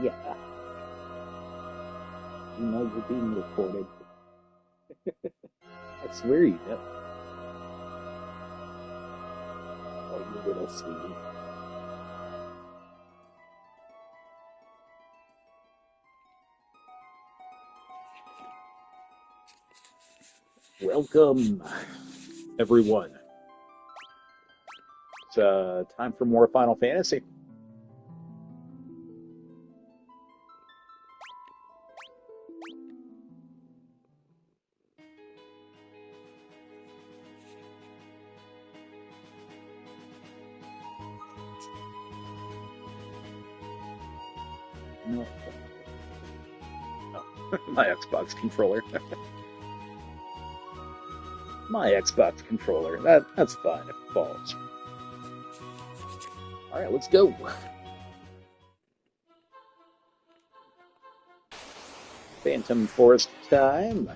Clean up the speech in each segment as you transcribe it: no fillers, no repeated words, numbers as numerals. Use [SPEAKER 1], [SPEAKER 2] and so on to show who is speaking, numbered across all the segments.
[SPEAKER 1] Yeah, you know you're being recorded. I swear you know. Oh, you little sweetie. Welcome, everyone. It's time for more Final Fantasy. No, my Xbox controller. My Xbox controller. That's fine. It falls. All right, let's go. Phantom Forest time.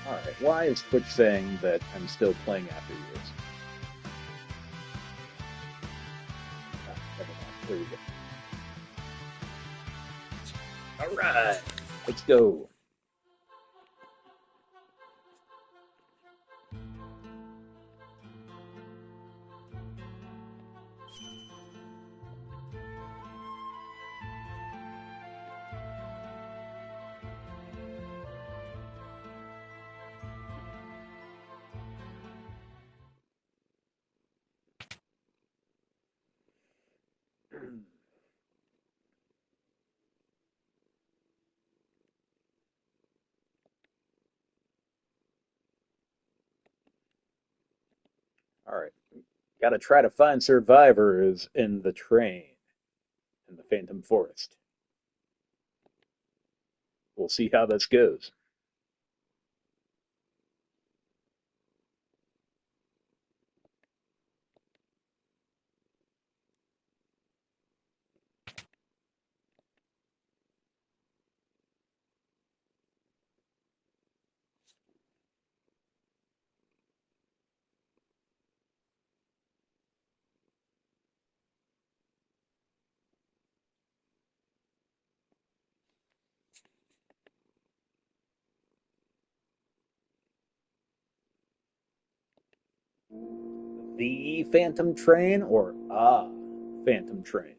[SPEAKER 1] All right. Why is Twitch saying that I'm still playing after years? Ah, never mind. There we go. All right. Let's go. All right. Gotta try to find survivors in the train in the Phantom Forest. We'll see how this goes. The Phantom Train or Phantom Train?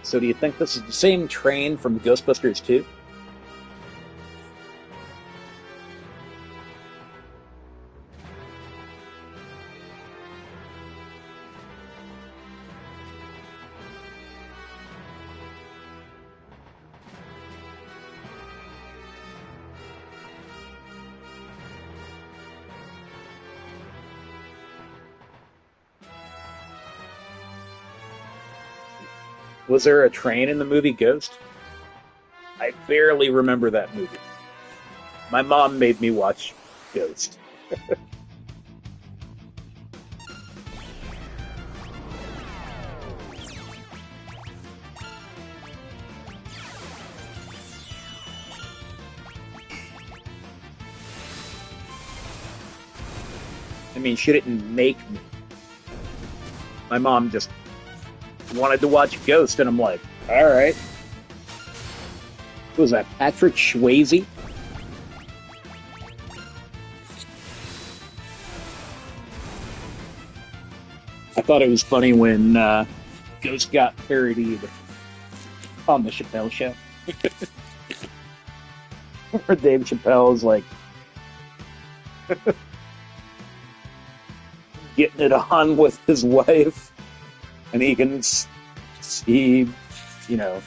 [SPEAKER 1] So do you think this is the same train from Ghostbusters 2? Was there a train in the movie Ghost? I barely remember that movie. My mom made me watch Ghost. I mean, she didn't make me. My mom just wanted to watch Ghost, and I'm like, all right. Who was that, Patrick Swayze? I thought it was funny when Ghost got parodied on the Chappelle Show. Where Dave Chappelle's like getting it on with his wife, and he can see, you know,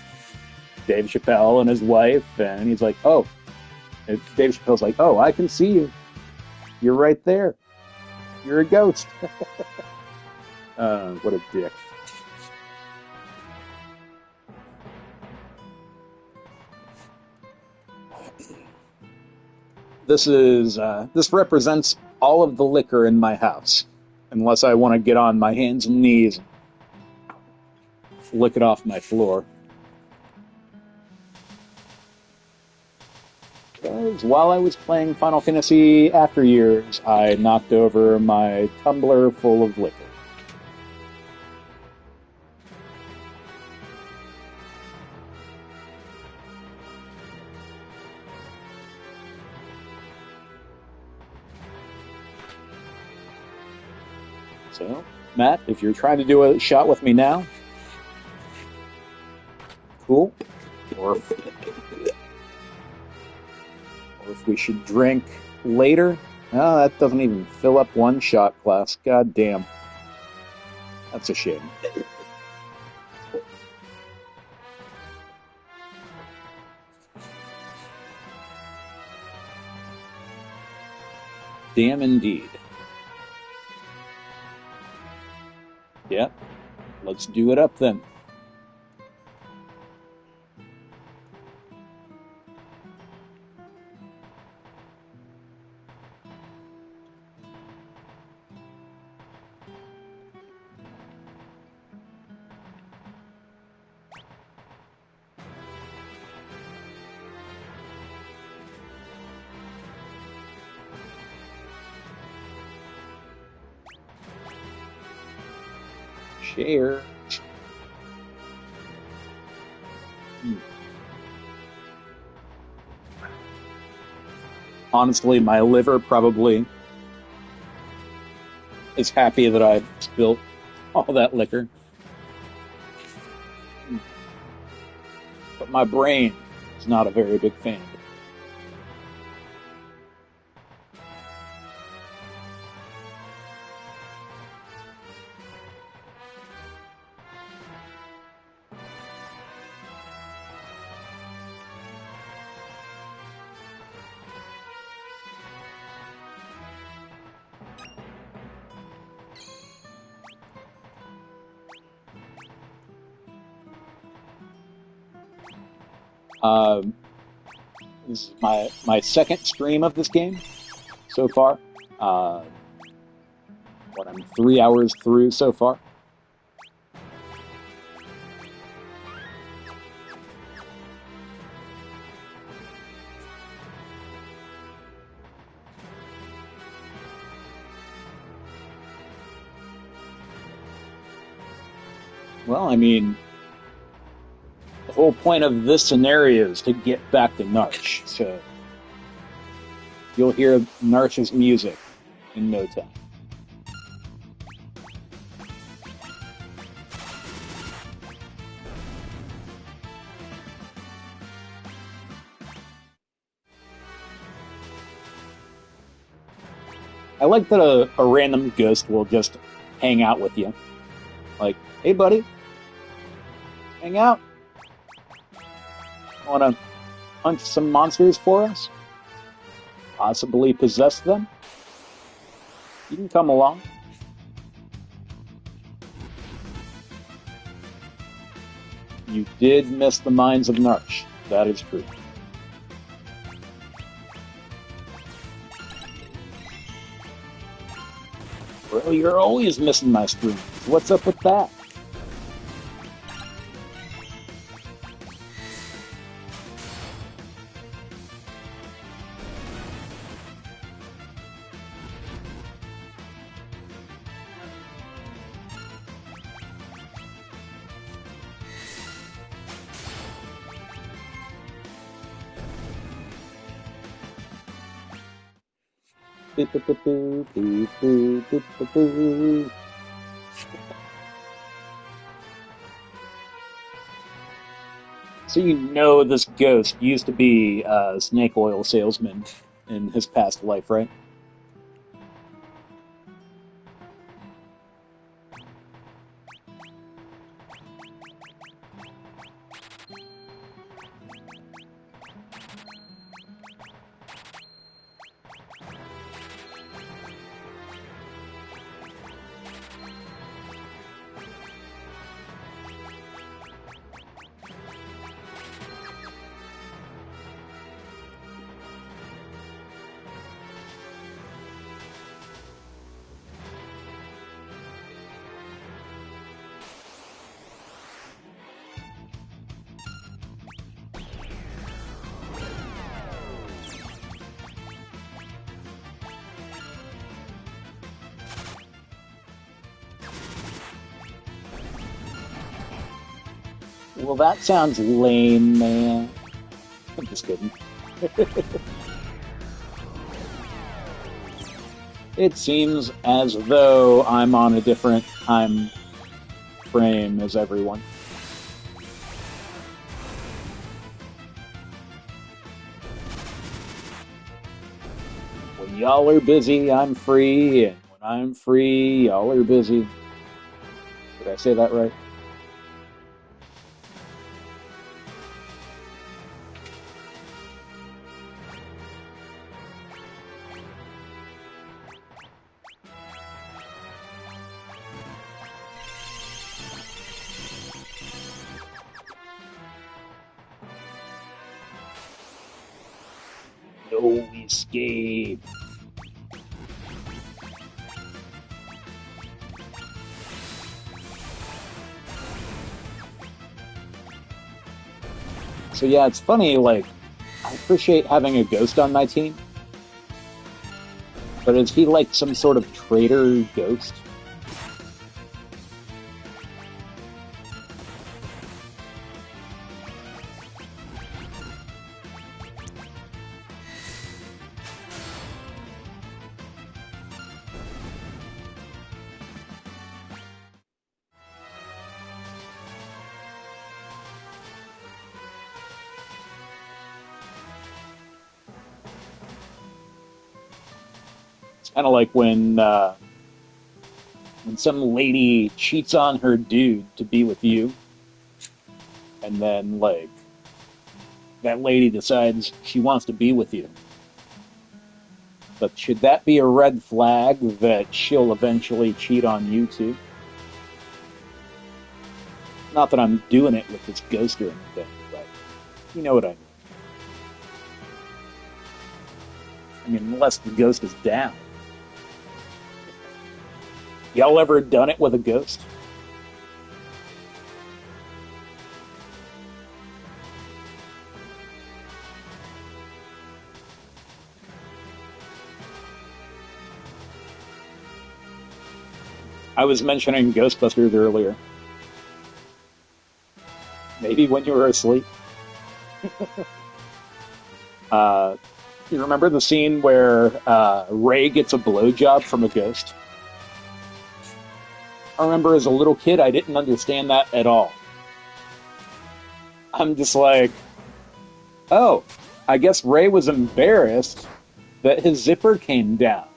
[SPEAKER 1] Dave Chappelle and his wife, and he's like, "Oh," and Dave Chappelle's like, "Oh, I can see you. You're right there. You're a ghost." What a dick. This represents all of the liquor in my house, unless I want to get on my hands and knees and lick it off my floor. Because while I was playing Final Fantasy After Years, I knocked over my tumbler full of liquor. So, Matt, if you're trying to do a shot with me now, cool. Or if we should drink later. Oh, that doesn't even fill up one shot glass. God damn. That's a shame. Damn indeed. Yeah, let's do it up then. Share. Honestly, my liver probably is happy that I spilled all that liquor. But my brain is not a very big fan of it. This is my second stream of this game so far. I'm 3 hours through so far. Well, I mean, the whole point of this scenario is to get back to Narch, so you'll hear Narch's music in no time. I like that a random ghost will just hang out with you. Like, hey buddy, hang out. Want to hunt some monsters for us? Possibly possess them? You can come along. You did miss the mines of Narch. That is true. Well, you're always missing my streams. What's up with that? So you know this ghost used to be a snake oil salesman in his past life, right? Well, that sounds lame, man. I'm just kidding. It seems as though I'm on a different time frame as everyone. When y'all are busy, I'm free, and when I'm free, y'all are busy. Did I say that right? No escape. So yeah, it's funny, like, I appreciate having a ghost on my team, but is he like some sort of traitor ghost? It's kind of like when some lady cheats on her dude to be with you, and then like that lady decides she wants to be with you. But should that be a red flag that she'll eventually cheat on you too? Not that I'm doing it with this ghost or anything, but you know what I mean. I mean, unless the ghost is down. Y'all ever done it with a ghost? I was mentioning Ghostbusters earlier. Maybe when you were asleep. Uh, you remember the scene where Ray gets a blowjob from a ghost? I remember as a little kid, I didn't understand that at all. I'm just like, oh, I guess Ray was embarrassed that his zipper came down.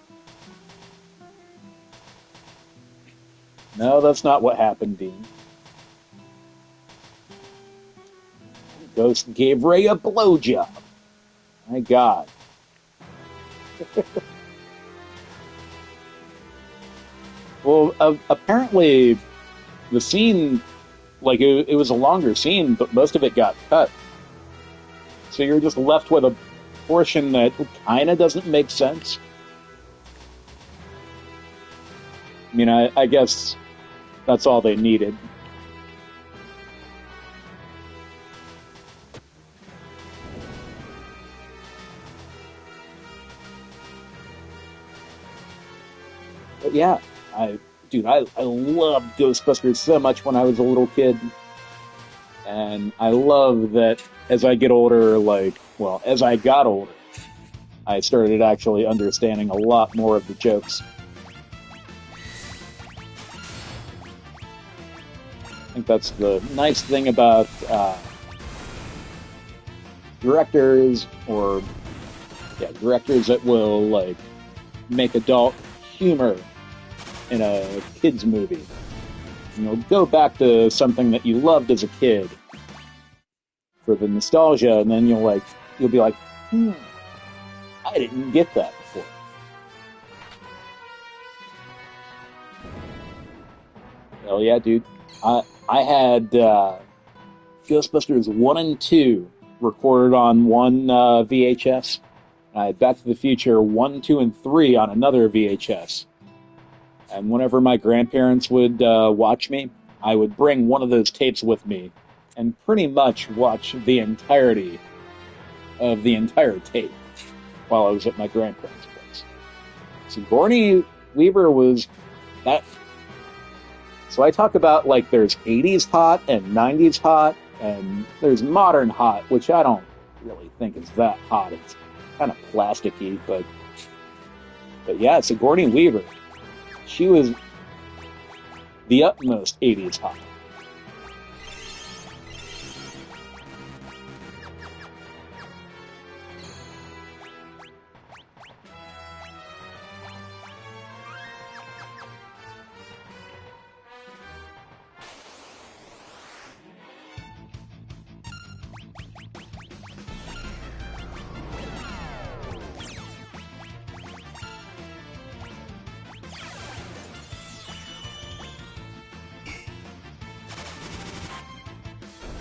[SPEAKER 1] No, that's not what happened, Dean. Ghost gave Ray a blowjob. My God. Well, apparently the scene, like it was a longer scene, but most of it got cut. So you're just left with a portion that kind of doesn't make sense. I mean, I guess that's all they needed. But yeah, I loved Ghostbusters so much when I was a little kid. And I love that as I get older, like, well, as I got older, I started actually understanding a lot more of the jokes. I think that's the nice thing about directors, or yeah, directors that will like make adult humor in a kids movie. You know, go back to something that you loved as a kid for the nostalgia, and then you'll be like, I didn't get that before. Hell yeah, dude! I had Ghostbusters 1 and 2 recorded on one VHS. I had Back to the Future 1, 2, and 3 on another VHS. And whenever my grandparents would watch me, I would bring one of those tapes with me and pretty much watch the entirety of the entire tape while I was at my grandparents' place. Sigourney Weaver was that. So I talk about like there's 80s hot and 90s hot, and there's modern hot, which I don't really think is that hot. It's kind of plasticky, but yeah, Sigourney Weaver, she was the utmost 80s hot.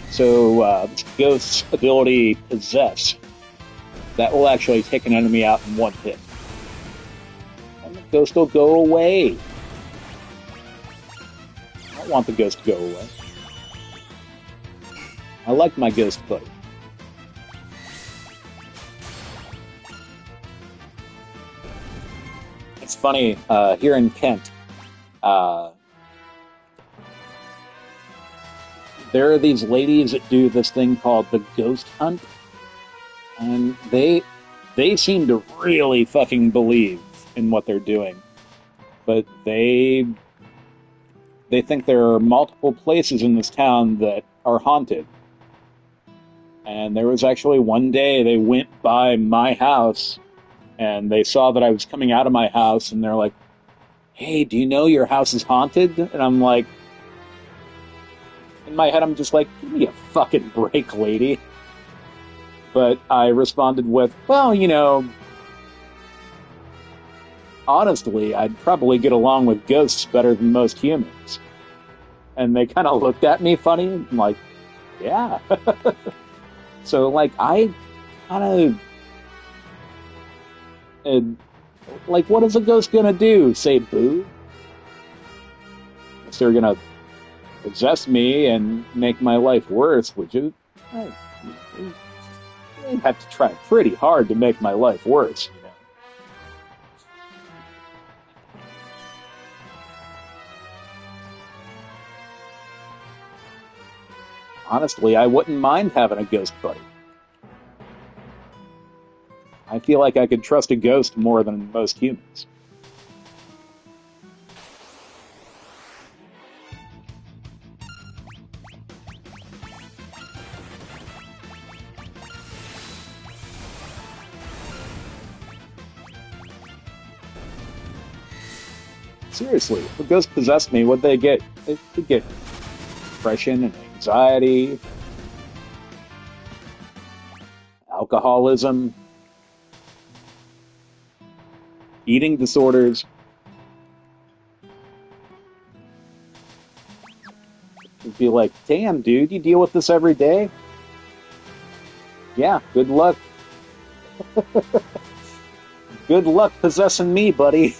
[SPEAKER 1] So Ghost's ability Possess, that will actually take an enemy out in one hit. And the ghost will go away. I don't want the ghost to go away. I like my ghost buddy. It's funny, here in Kent, there are these ladies that do this thing called the ghost hunt, and they seem to really fucking believe in what they're doing. But they think there are multiple places in this town that are haunted. And there was actually one day they went by my house and they saw that I was coming out of my house, and they're like, "Hey, do you know your house is haunted?" And I'm like, in my head, I'm just like, "Give me a fucking break, lady." But I responded with, "Well, you know, honestly, I'd probably get along with ghosts better than most humans." And they kind of looked at me funny. I'm like, yeah. So, like, I kind of... like, what is a ghost gonna do? Say boo? If they're gonna possess me and make my life worse, which is... I'd have to try pretty hard to make my life worse, you know. Honestly, I wouldn't mind having a ghost buddy. I feel like I could trust a ghost more than most humans. Seriously, if a ghost possessed me, what'd they get? They'd get depression and anxiety, alcoholism, eating disorders. It'd be like, damn, dude, you deal with this every day? Yeah, good luck. Good luck possessing me, buddy.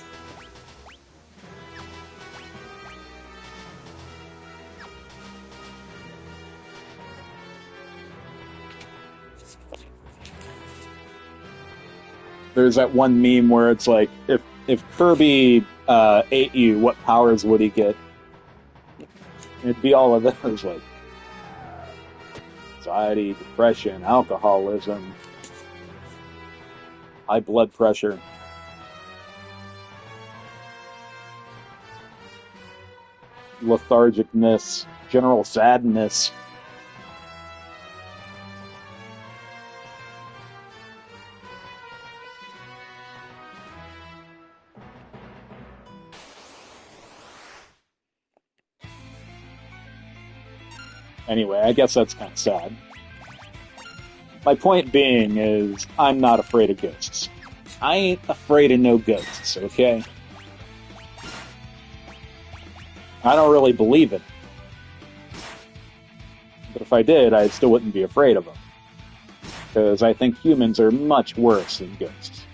[SPEAKER 1] There's that one meme where it's like, if Kirby ate you, what powers would he get? It'd be all of those, like anxiety, depression, alcoholism. high blood pressure, lethargicness, general sadness. Anyway, I guess that's kind of sad. My point being is, I'm not afraid of ghosts. I ain't afraid of no ghosts, okay? I don't really believe it. But if I did, I still wouldn't be afraid of them. Because I think humans are much worse than ghosts.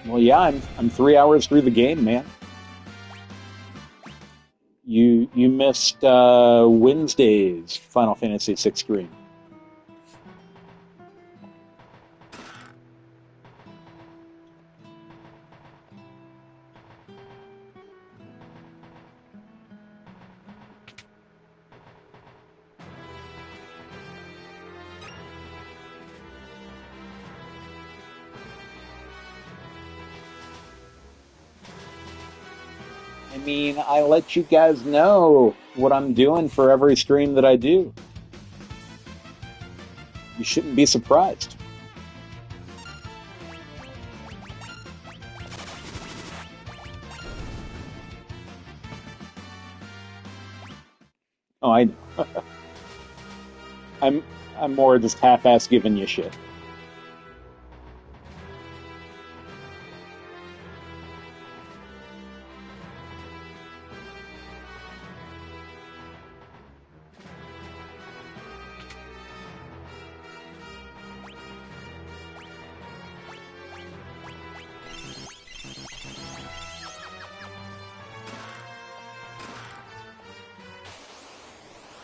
[SPEAKER 1] Well, yeah, I'm 3 hours through the game, man. You missed Wednesday's Final Fantasy VI screen. I mean, I let you guys know what I'm doing for every stream that I do. You shouldn't be surprised. Oh, I know. I'm I'm more just half-ass giving you shit.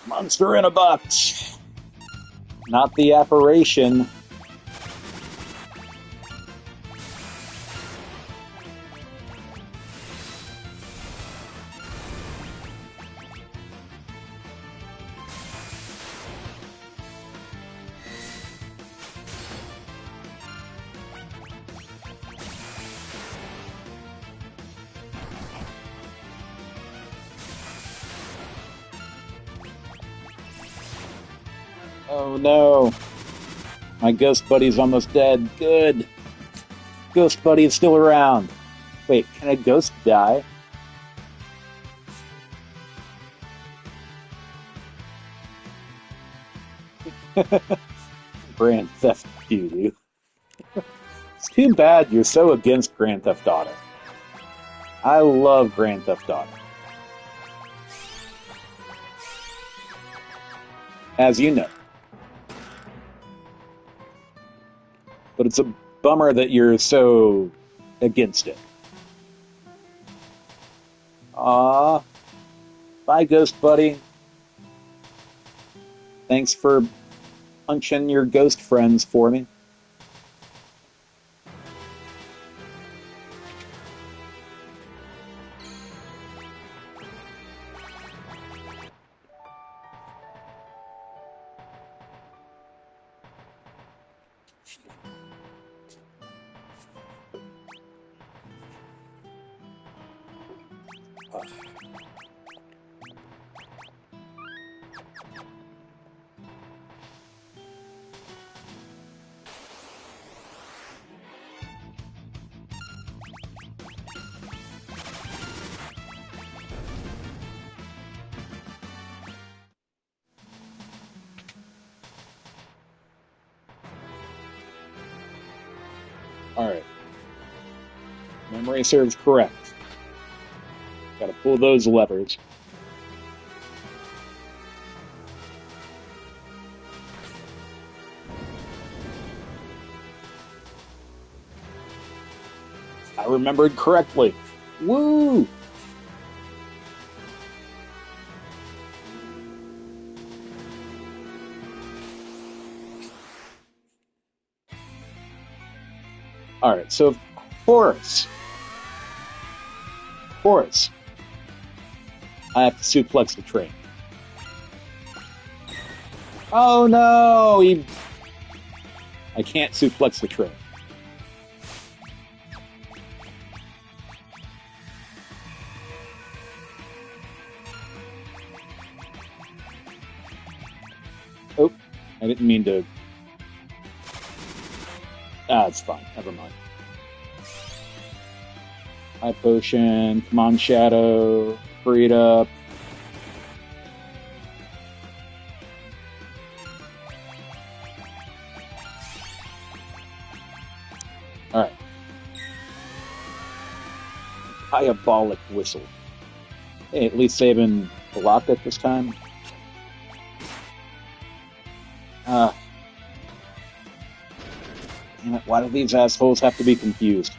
[SPEAKER 1] Monster in a box. Not the apparition. Oh no. My ghost buddy's almost dead. Good. Ghost buddy is still around. Wait, can a ghost die? Grand Theft Doo-doo. It's too bad you're so against Grand Theft Auto. I love Grand Theft Auto. As you know. But it's a bummer that you're so against it. Aw. Bye, Ghost Buddy. Thanks for punching your ghost friends for me. Alright. Memory serves correct. Gotta pull those levers. I remembered correctly. Woo! Alright, so of course, I have to suplex the train. Oh no! I can't suplex the train. Oh, I didn't mean to. It's fine. Never mind. High potion. Come on, Shadow. Free it up. Alright. Diabolic whistle. Hey, at least saving the locket this time. Damn it, why do these assholes have to be confused?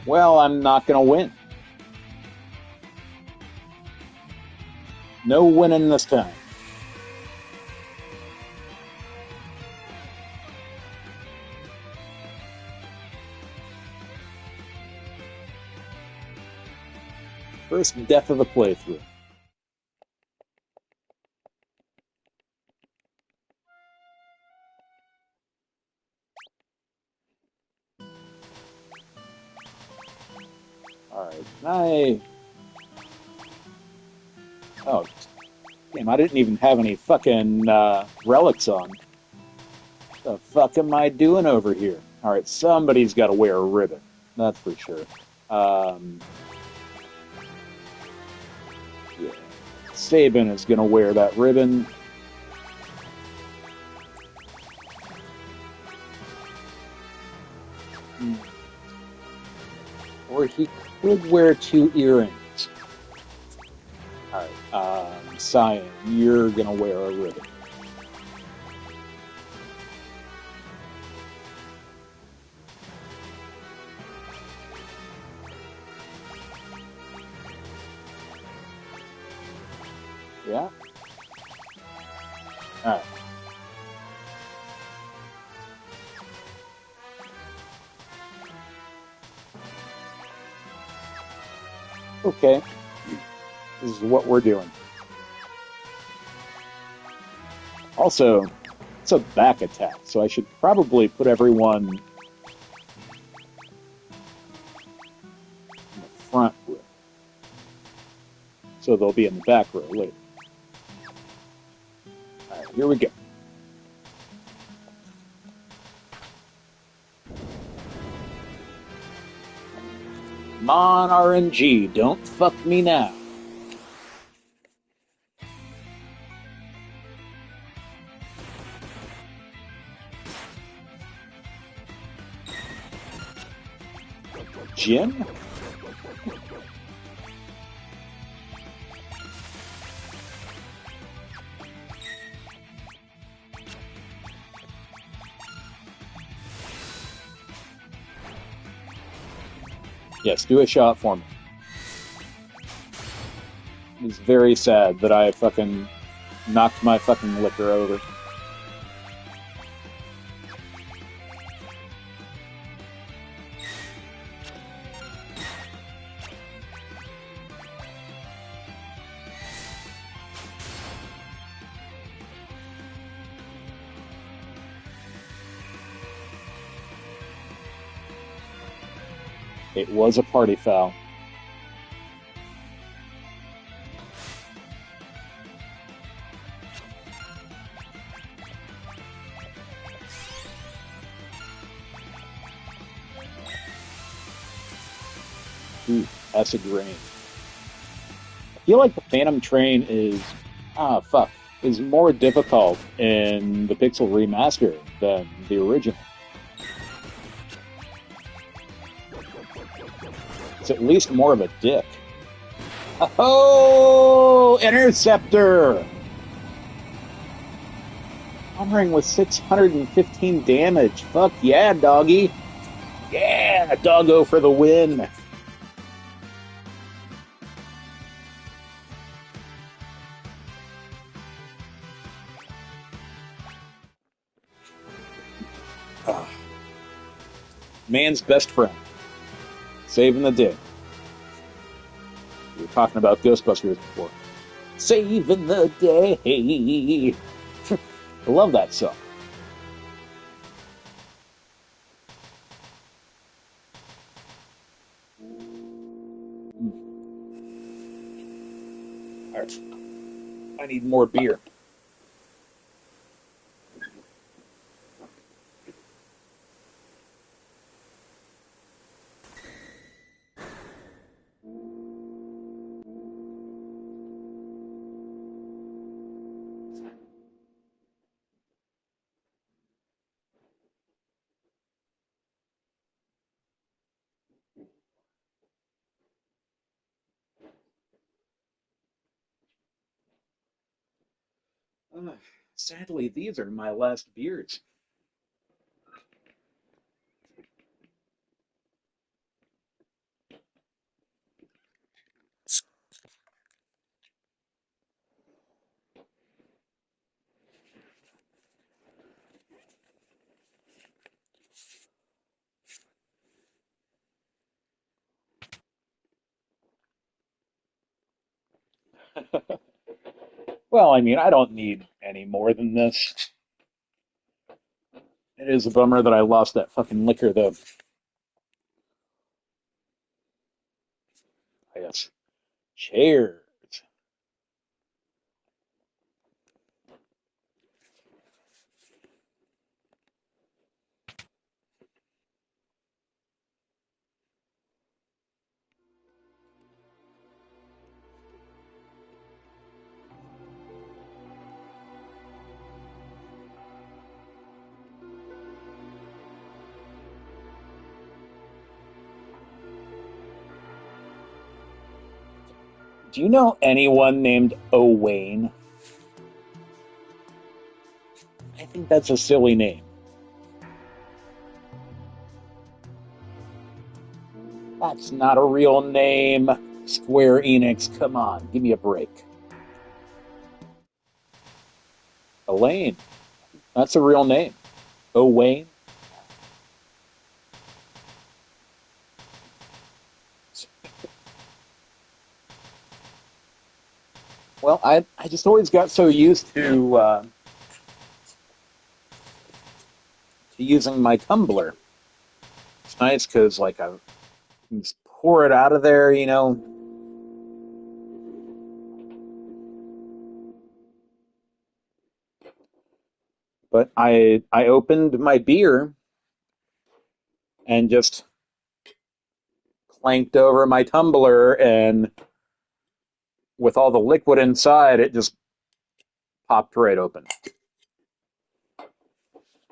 [SPEAKER 1] Well, I'm not gonna win. No winning this time. First death of the playthrough. Alright, Oh, damn, I didn't even have any fucking relics on. What the fuck am I doing over here? Alright, somebody's got to wear a ribbon. That's for sure. Yeah. Sabin is going to wear that ribbon. Or he could wear 2 earrings. Alright, Cyan, you're going to wear a ribbon. Yeah? Alright. Okay. This is what we're doing. Also, it's a back attack, so I should probably put everyone in the front row. So they'll be in the back row later. Alright, here we go. Come on, RNG, don't fuck me now. Jim? Yes, do a shot for me. It's very sad that I fucking knocked my fucking liquor over. It was a party foul. Ooh, acid rain. I feel like the Phantom Train is is more difficult in the Pixel Remaster than the original. It's at least more of a dick. Oh, Interceptor! Hammering with 615 damage. Fuck yeah, doggy. Yeah, doggo for the win. Man's best friend. Saving the day. We were talking about Ghostbusters before. Saving the day. I love that song. All right. I need more beer. Sadly, these are my last beers. Well, I mean, I don't need any more than this. It is a bummer that I lost that fucking liquor, though. I guess. Cheers. Do you know anyone named Owain? I think that's a silly name. That's not a real name. Square Enix, come on, give me a break. Elaine, that's a real name. Owain? Well, I just always got so used to using my tumbler. It's nice because, like, I can just pour it out of there, you know. But I opened my beer and just clanked over my tumbler, and with all the liquid inside, it just popped right open.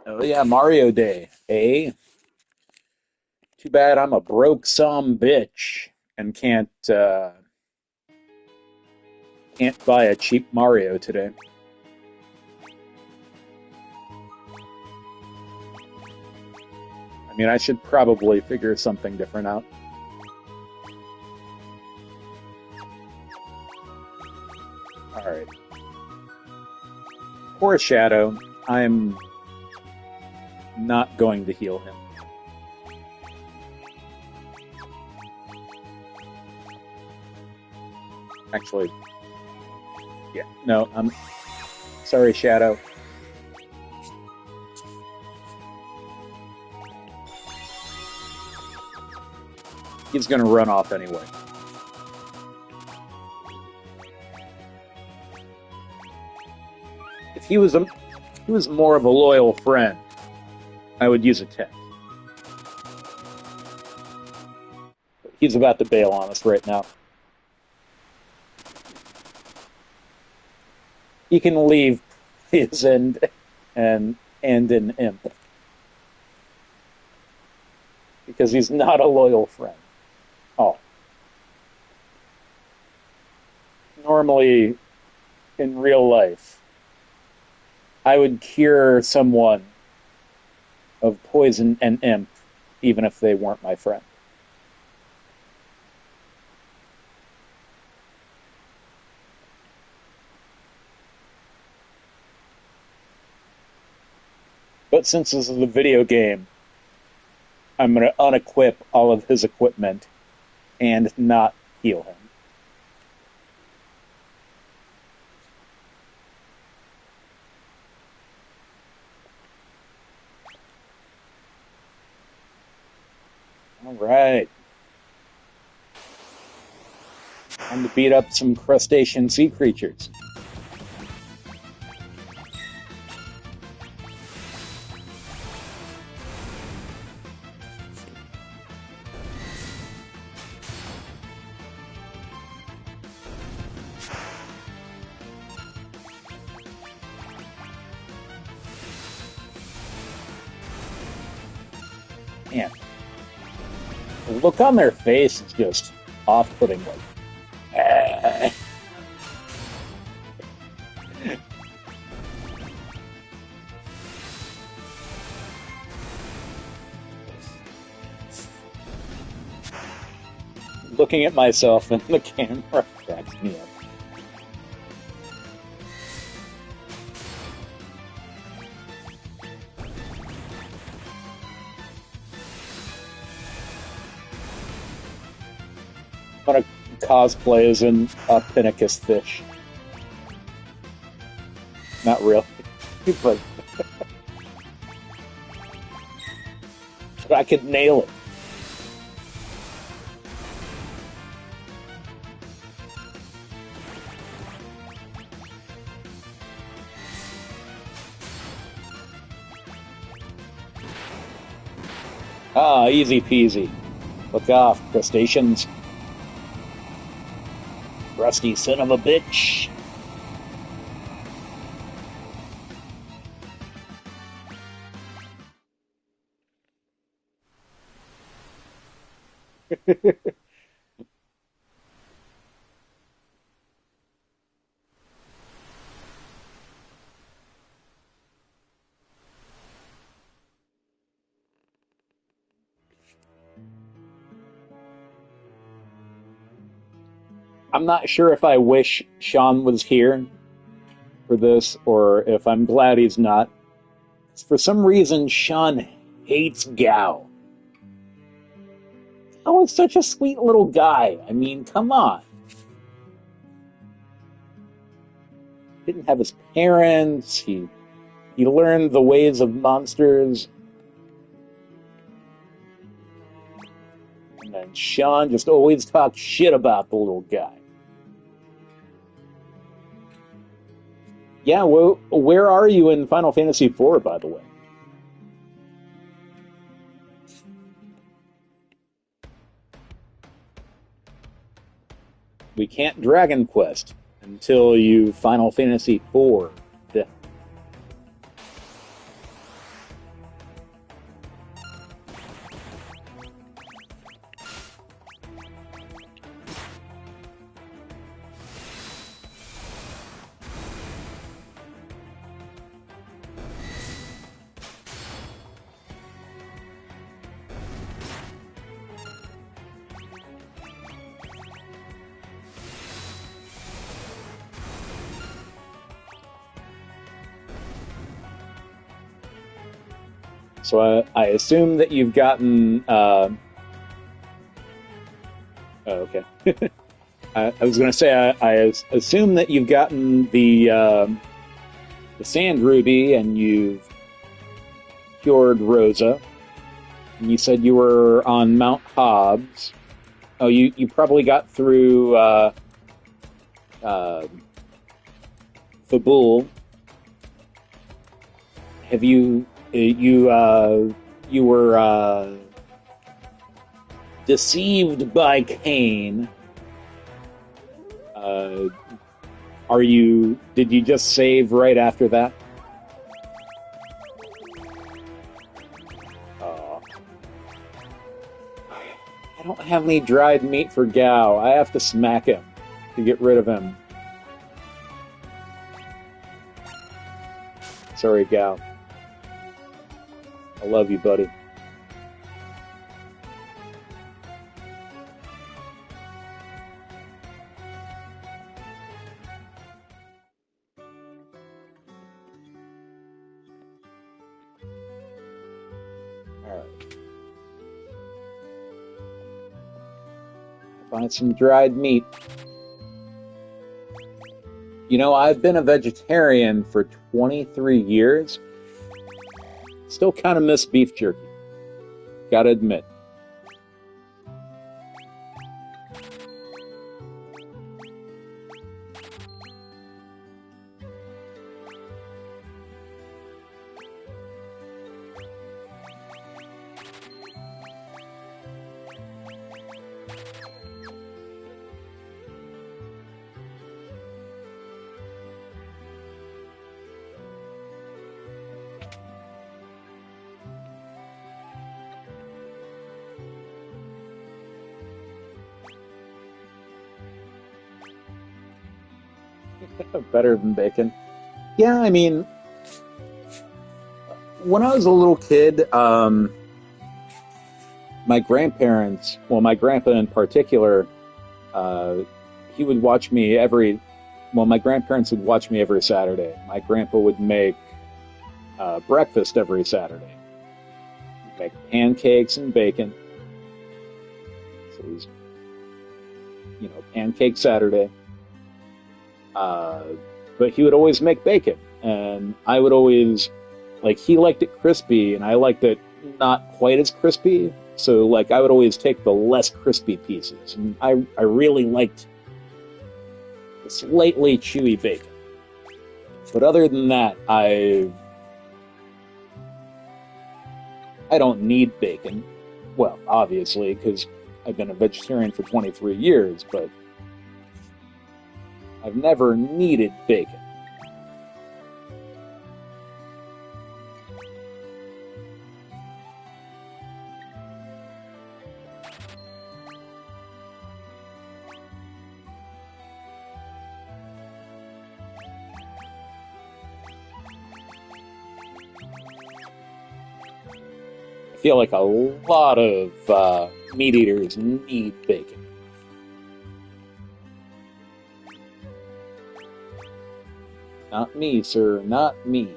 [SPEAKER 1] Oh yeah, Mario Day, eh? Too bad I'm a broke some bitch and can't buy a cheap Mario today. I mean, I should probably figure something different out. All right. Poor Shadow. I'm not going to heal him. Actually, yeah. No, I'm sorry, Shadow. He's going to run off anyway. If he was more of a loyal friend, I would use a tech. He's about to bail on us right now. He can leave his and an imp because he's not a loyal friend. Oh, normally in real life, I would cure someone of poison and imp, even if they weren't my friend. But since this is a video game, I'm gonna unequip all of his equipment and not heal him. All right. Time to beat up some crustacean sea creatures. Man, the look on their face is just off-putting. Like, looking at myself in the camera cracks me up. I'm gonna cosplay as a Pinnacus fish. Not really, but I could nail it. Ah, easy peasy. Look off, crustaceans. Rusty son of a bitch. I'm not sure if I wish Sean was here for this or if I'm glad he's not. For some reason, Sean hates Gao. Gao is such a sweet little guy. I mean, come on. Didn't have his parents. He learned the ways of monsters. And then Sean just always talks shit about the little guy. Yeah, well, where are you in Final Fantasy IV, by the way? We can't Dragon Quest until you Final Fantasy IV. So I assume that you've gotten. Oh, okay. I was going to say I assume that you've gotten the Sand Ruby and you've cured Rosa. And you said you were on Mount Hobbs. Oh, you probably got through Fabul. Have you were deceived by Cain. Did you just save right after that? I don't have any dried meat for Gao. I have to smack him to get rid of him. Sorry, Gao. I love you, buddy. All right. Buy some dried meat. You know, I've been a vegetarian for 23 years. Still kind of miss beef jerky. Gotta admit. Better than bacon. Yeah, I mean, when I was a little kid, my grandparents, well, my grandpa in particular, uh, he would watch me every, well, my grandparents would watch me every Saturday. My grandpa would make breakfast every Saturday. He'd make pancakes and bacon. So it was, pancake Saturday. Uh, but he would always make bacon, and I would always like he liked it crispy, and I liked it not quite as crispy. So like I would always take the less crispy pieces, and I really liked the slightly chewy bacon. But other than that, I don't need bacon. Well, obviously, because I've been a vegetarian for 23 years, but I've never needed bacon. I feel like a lot of meat eaters need bacon. Not me, sir, not me.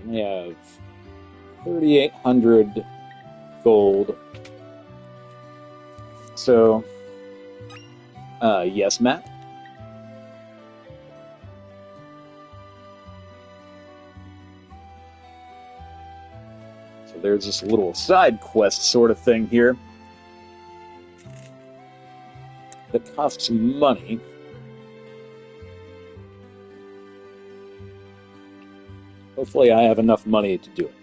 [SPEAKER 1] I have 3,800 gold. So, yes, Matt? So there's this little side quest sort of thing here that costs money. Hopefully I have enough money to do it.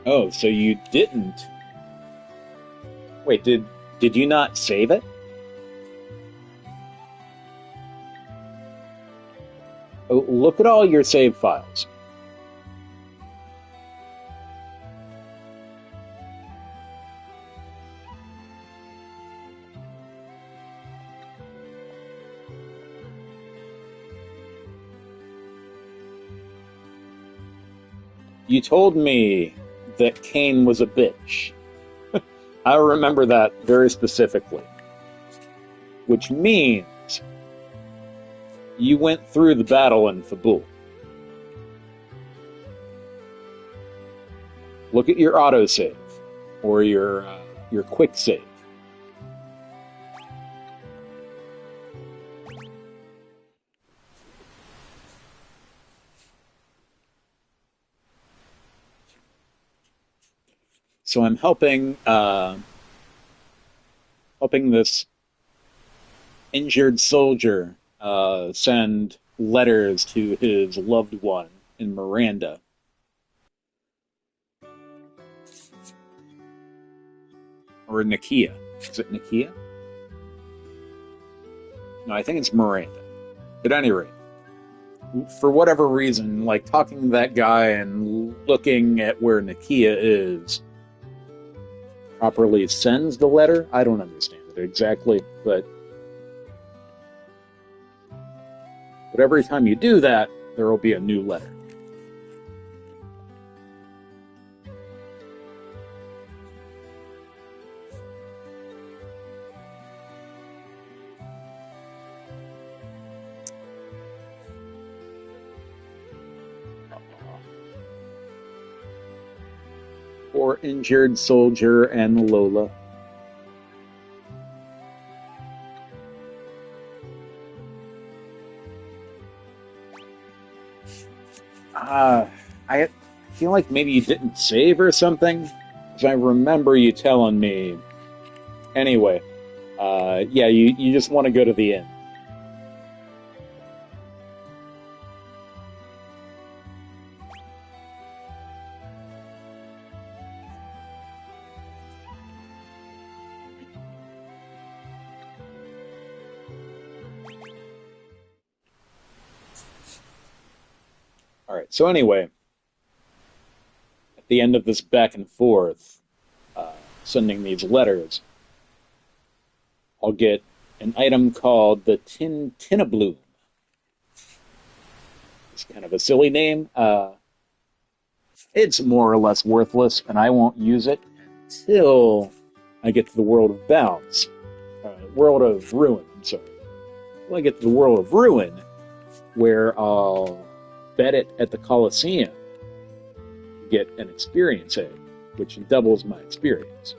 [SPEAKER 1] Oh, so you didn't. Wait, did you not save it? Oh, look at all your save files. You told me that Cain was a bitch. I remember that very specifically. Which means you went through the battle in Fabul. Look at your autosave or your quick save. So I'm helping this injured soldier send letters to his loved one in Miranda. Or Nakia. Is it Nakia? No, I think it's Miranda. At any rate, for whatever reason, like talking to that guy and looking at where Nakia is properly sends the letter. I don't understand it exactly, but every time you do that, there will be a new letter. Poor injured soldier and Lola. I feel like maybe you didn't save or something. Because I remember you telling me. Anyway, yeah, you just want to go to the end. All right. So anyway, at the end of this back and forth, sending these letters, I'll get an item called the Tinabloom. It's kind of a silly name. It's more or less worthless, and I won't use it until I get to the world of Bounds. World of Ruin, I'm sorry. Until I get to the world of Ruin, where I'll bet it at the Colosseum, get an experience egg, which doubles my experience.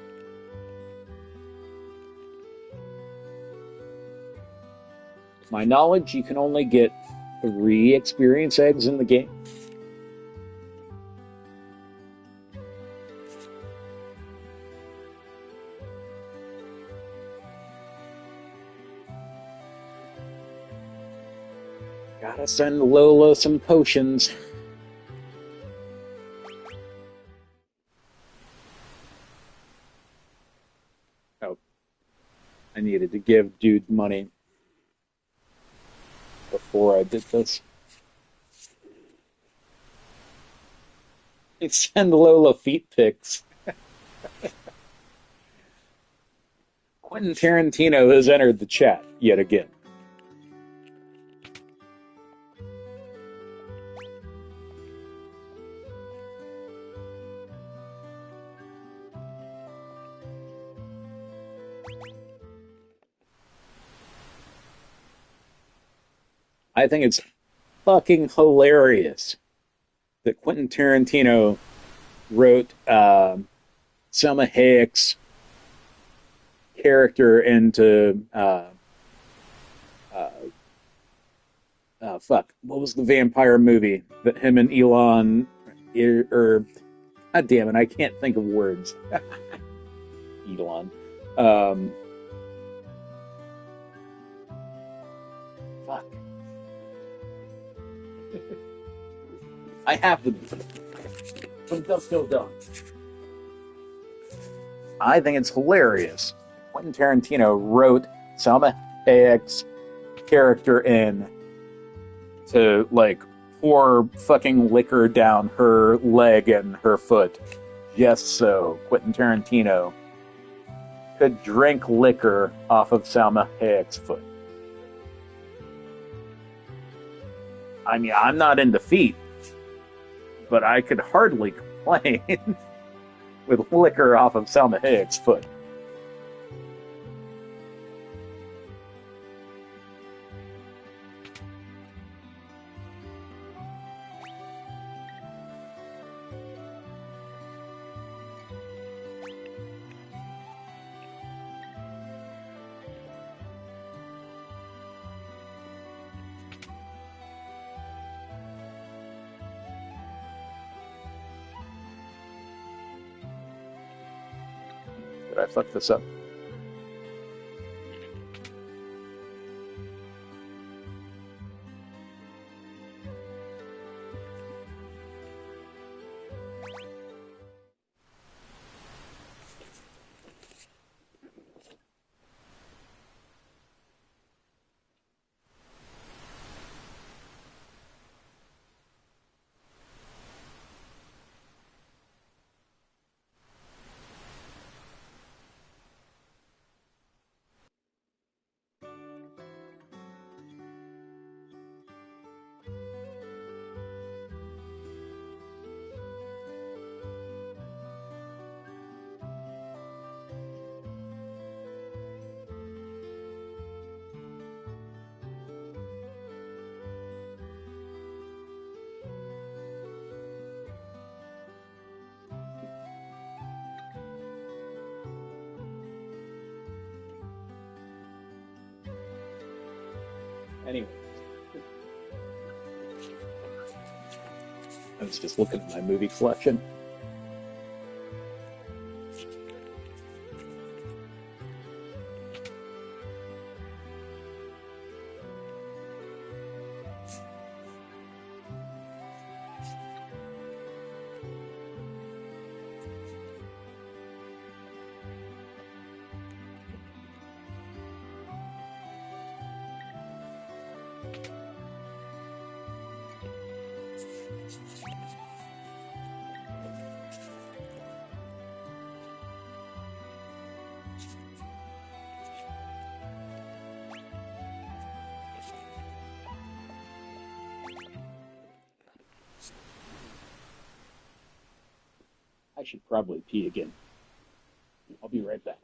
[SPEAKER 1] To my knowledge, you can only get 3 experience eggs in the game. Gotta send Lola some potions. Oh, I needed to give dude money before I did this. I send Lola feet pics. Quentin Tarantino has entered the chat yet again. I think it's fucking hilarious that Quentin Tarantino wrote Selma Hayek's character into fuck, what was the vampire movie that him and Elon God damn it, I can't think of words. Elon. Fuck. I have them. From dusk till dawn. I think it's hilarious. Quentin Tarantino wrote Salma Hayek's character in to, like, pour fucking liquor down her leg and her foot just so Quentin Tarantino could drink liquor off of Salma Hayek's foot. I mean, I'm not into feet, but I could hardly complain with liquor off of Salma Hayek's foot. Did I fuck this up? Anyway, I was just looking at my movie collection. I should probably pee again. I'll be right back.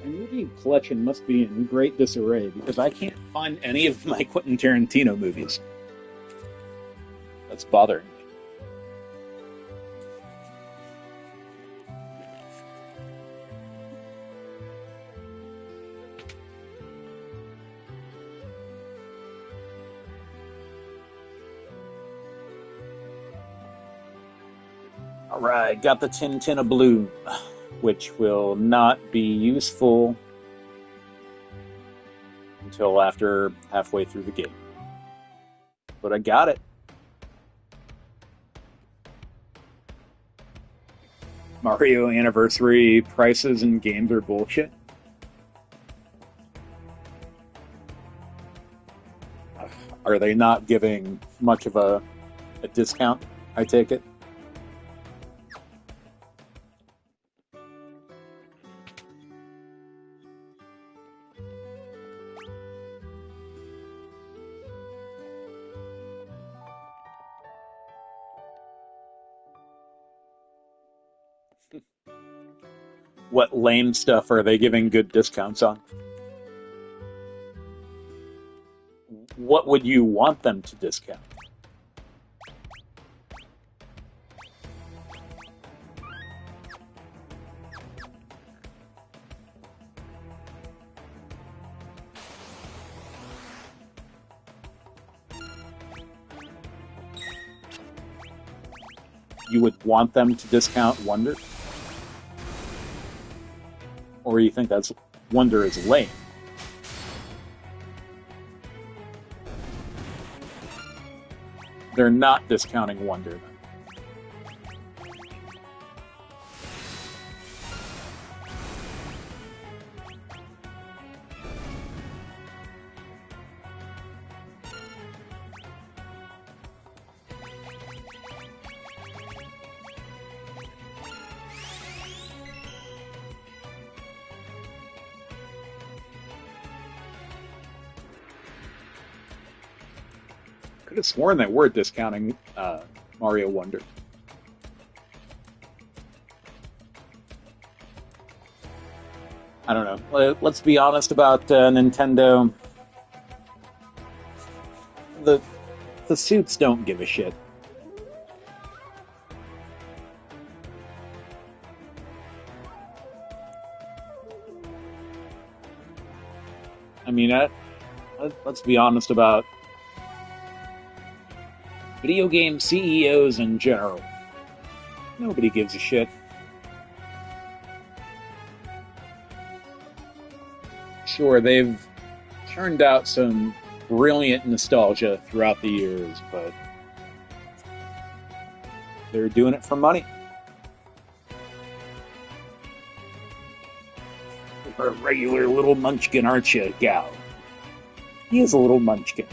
[SPEAKER 1] My movie collection must be in great disarray because I can't find any of my Quentin Tarantino movies. That's bothering me. All right, got the Tin of Bloom, which will not be useful until after halfway through the game. But I got it. Mario Anniversary prices and games are bullshit. Are they not giving much of a discount, I take it? What lame stuff are they giving good discounts on? What would you want them to discount? You would want them to discount Wonder? Or you think that's Wonder is lame? They're not discounting Wonder then. Could have sworn they were discounting Mario Wonder. I don't know. Let's be honest about Nintendo. The the suits don't give a shit. I mean, let's be honest about video game CEOs in general. Nobody gives a shit. Sure, they've turned out some brilliant nostalgia throughout the years, but they're doing it for money. You're a regular little munchkin, aren't you, gal? He is a little munchkin.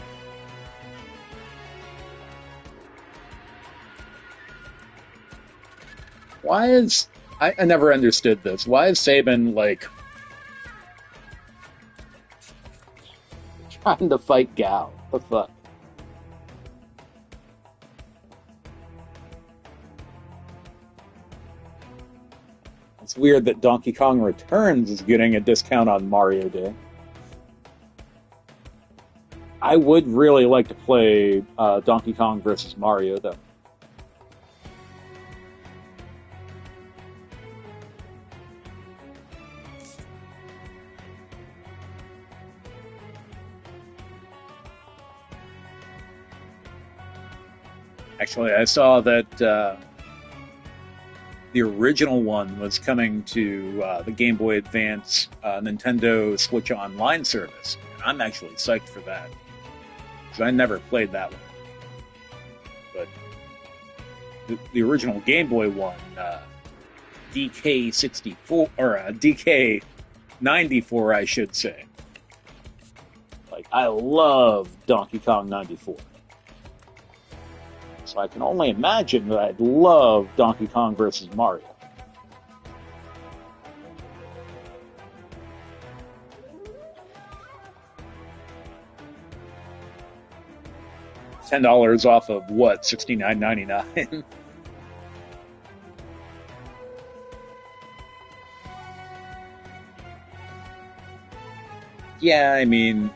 [SPEAKER 1] Why is I never understood this? Why is Saban like trying to fight Gal? What the fuck? It's weird that Donkey Kong Returns is getting a discount on Mario Day. I would really like to play Donkey Kong versus Mario, though. Actually, I saw that the original one was coming to the Game Boy Advance Nintendo Switch Online service. And I'm actually psyched for that. Because I never played that one. But the original Game Boy one, DK64, or DK94, I should say. Like, I love Donkey Kong 94. So I can only imagine that I'd love Donkey Kong versus Mario. $10 off of what? $69.99. Yeah, I mean,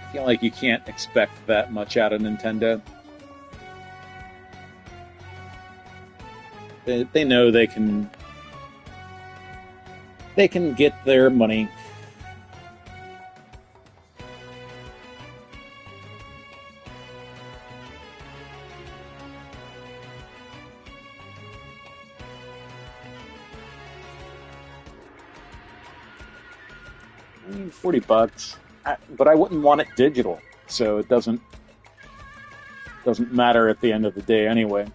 [SPEAKER 1] I feel like you can't expect that much out of Nintendo. They know they can get their money. I mean, $40. But I wouldn't want it digital, so it doesn't matter at the end of the day anyway.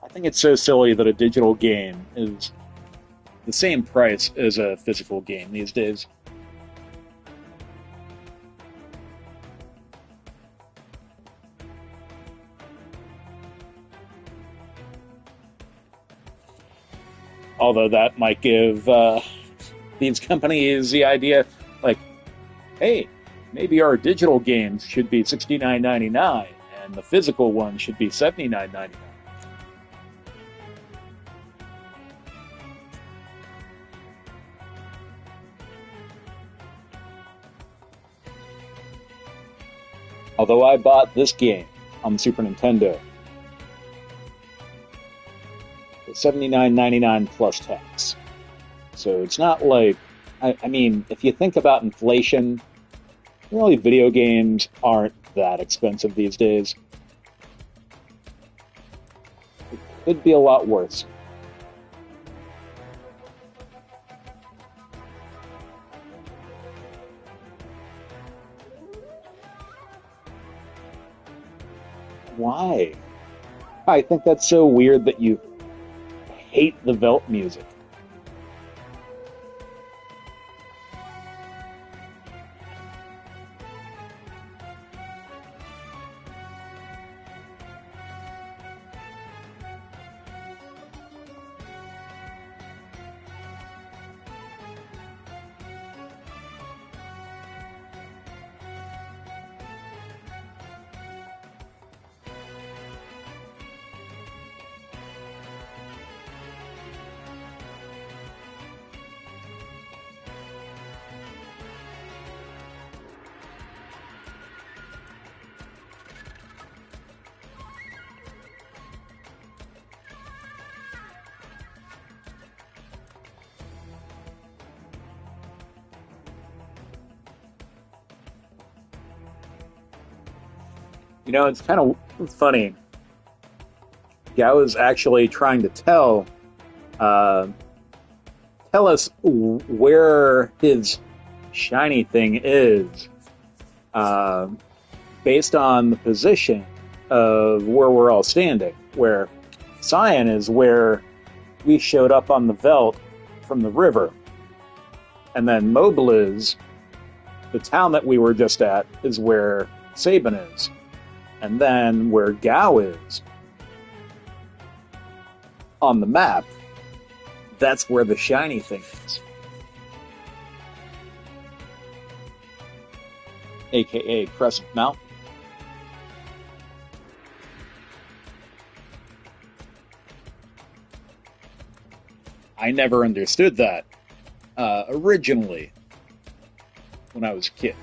[SPEAKER 1] I think it's so silly that a digital game is the same price as a physical game these days. Although that might give these companies the idea, like, hey, maybe our digital games should be $69.99 and the physical one should be $79.99. Although I bought this game on the Super Nintendo for $79.99 plus tax. So it's not like, I mean, if you think about inflation, really video games aren't that expensive these days. It could be a lot worse. Why? I think that's so weird that you hate the Velt music. It's kind of funny. Gao is actually trying to uh, tell us where his shiny thing is, uh, based on the position of where we're all standing. Where Cyan is where we showed up on the Veldt from the river, and then Mobliz, the town that we were just at, is where Sabin is, and then where Gao is on the map, that's where the shiny thing is. AKA Crescent Mountain. I never understood that originally when I was a kid.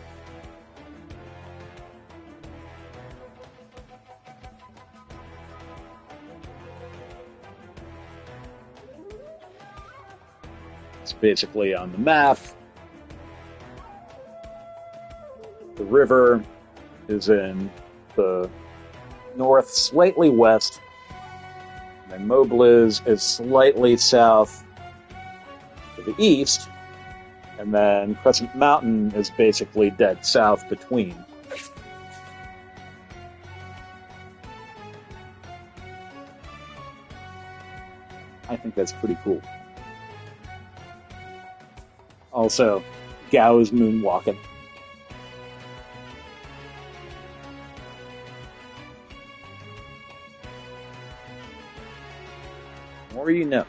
[SPEAKER 1] It's basically on the map. The river is in the north, slightly west, and then Mobliz is slightly south to the east, and then Crescent Mountain is basically dead south between. I think that's pretty cool. Also, Gao is moonwalking. The more you know.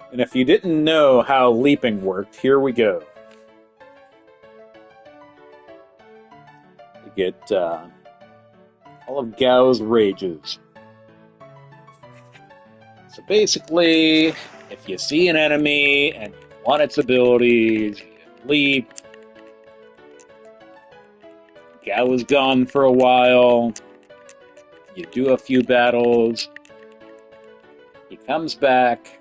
[SPEAKER 1] And if you didn't know how leaping worked, here we go. You get all of Gao's rages. So basically, if you see an enemy and you want its abilities, you leap. Gao is gone for a while. You do a few battles. He comes back.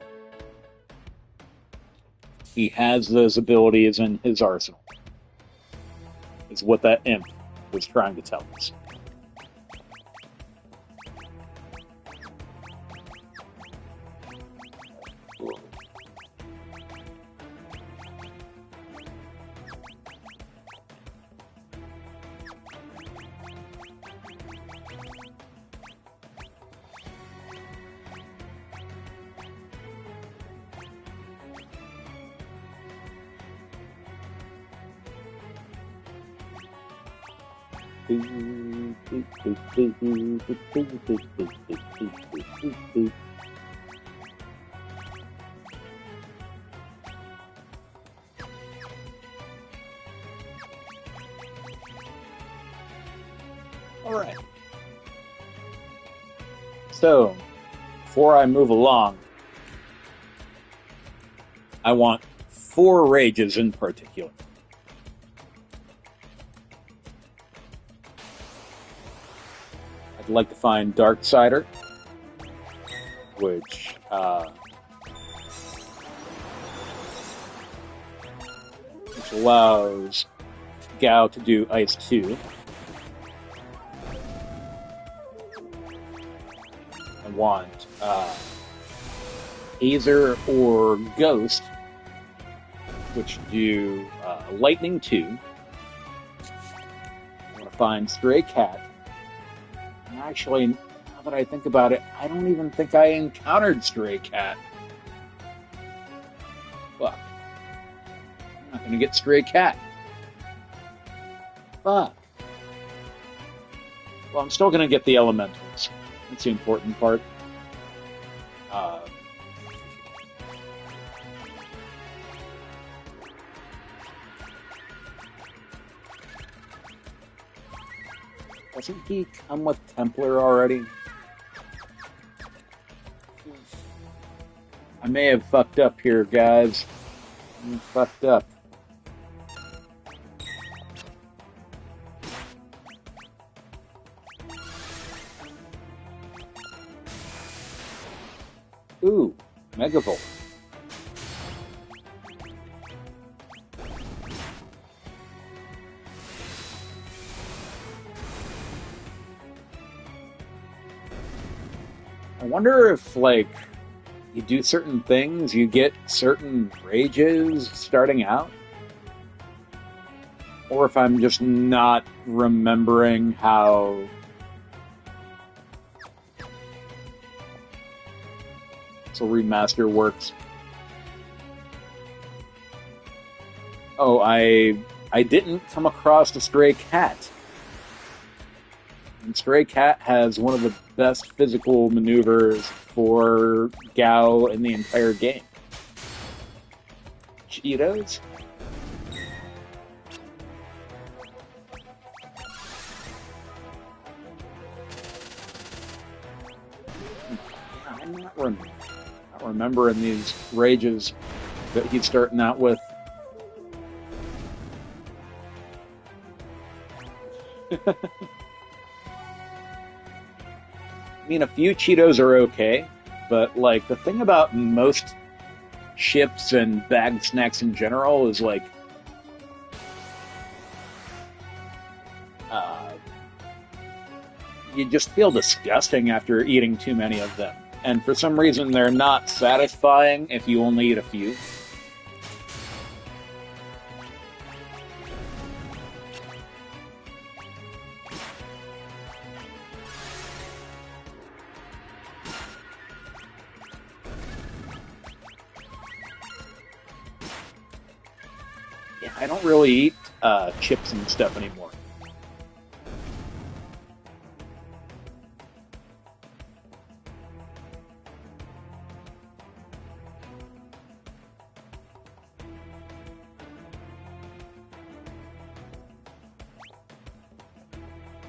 [SPEAKER 1] He has those abilities in his arsenal. Is what that imp was trying to tell us. Alright. So, before I move along, I want 4 rages in particular. I'd like to find Darksider, which allows Gao to do Ice 2. I want Aether or Ghost, which do Lightning 2. I want to find Stray Cat. And actually, now that I think about it, I don't even think I encountered Stray Cat. Fuck. I'm not going to get Stray Cat. Fuck. Well, I'm still going to get the Elementals. That's the important part. Doesn't he come with Templar already? I may have fucked up here, guys. I fucked up. Ooh, Megavolt. I wonder if, like, you do certain things, you get certain rages starting out, or if I'm just not remembering how Remaster works. Oh, I didn't come across a stray cat. And Stray Cat has one of the best physical maneuvers for Gao in the entire game. Cheetos? I'm not remembering these rages that he's starting out with. I mean, a few Cheetos are okay, but, like, the thing about most chips and bagged snacks in general is, like, uh, you just feel disgusting after eating too many of them. And for some reason, they're not satisfying if you only eat a few. Yeah, I don't really eat chips and stuff anymore.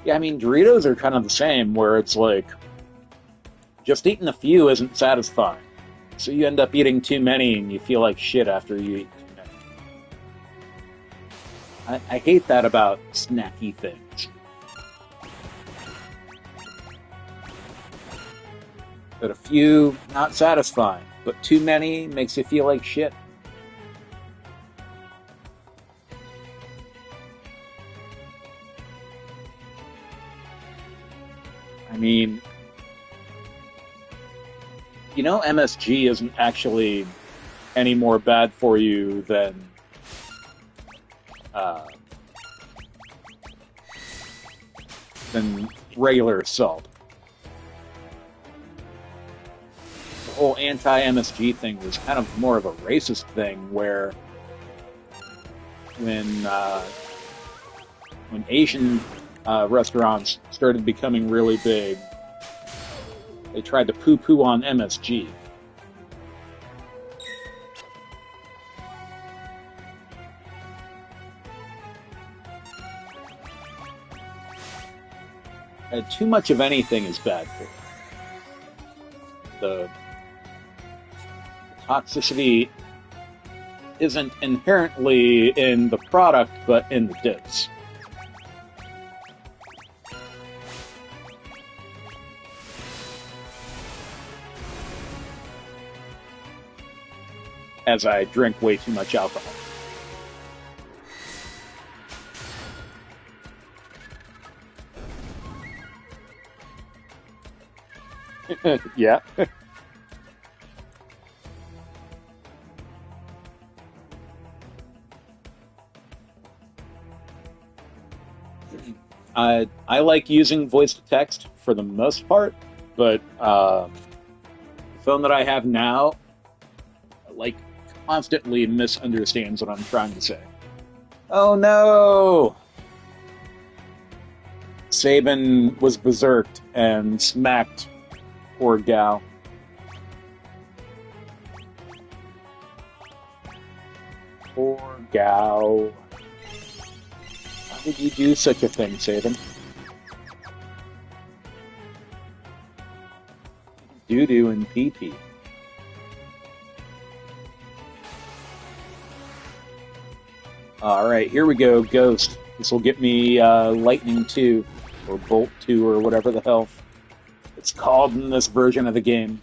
[SPEAKER 1] Yeah, I mean, Doritos are kind of the same, where it's like, just eating a few isn't satisfying. So you end up eating too many and you feel like shit after you eat too many. I hate that about snacky things. But a few, not satisfying. But too many makes you feel like shit. I mean, you know, MSG isn't actually any more bad for you uh, than regular salt. The whole anti-MSG thing was kind of more of a racist thing, where when Asian restaurants started becoming really big, they tried to poo-poo on MSG. Too much of anything is bad for you. The toxicity isn't inherently in the product, but in the dose. As I drink way too much alcohol. Yeah. I like using voice to text for the most part, but the phone that I have now, like, constantly misunderstands what I'm trying to say. Oh no! Saban was berserked and smacked poor Gao. Poor Gao. Why did you do such a thing, Saban? Doo-doo and pee-pee. Alright, here we go, Ghost. This will get me Lightning 2, or Bolt 2, or whatever the hell it's called in this version of the game.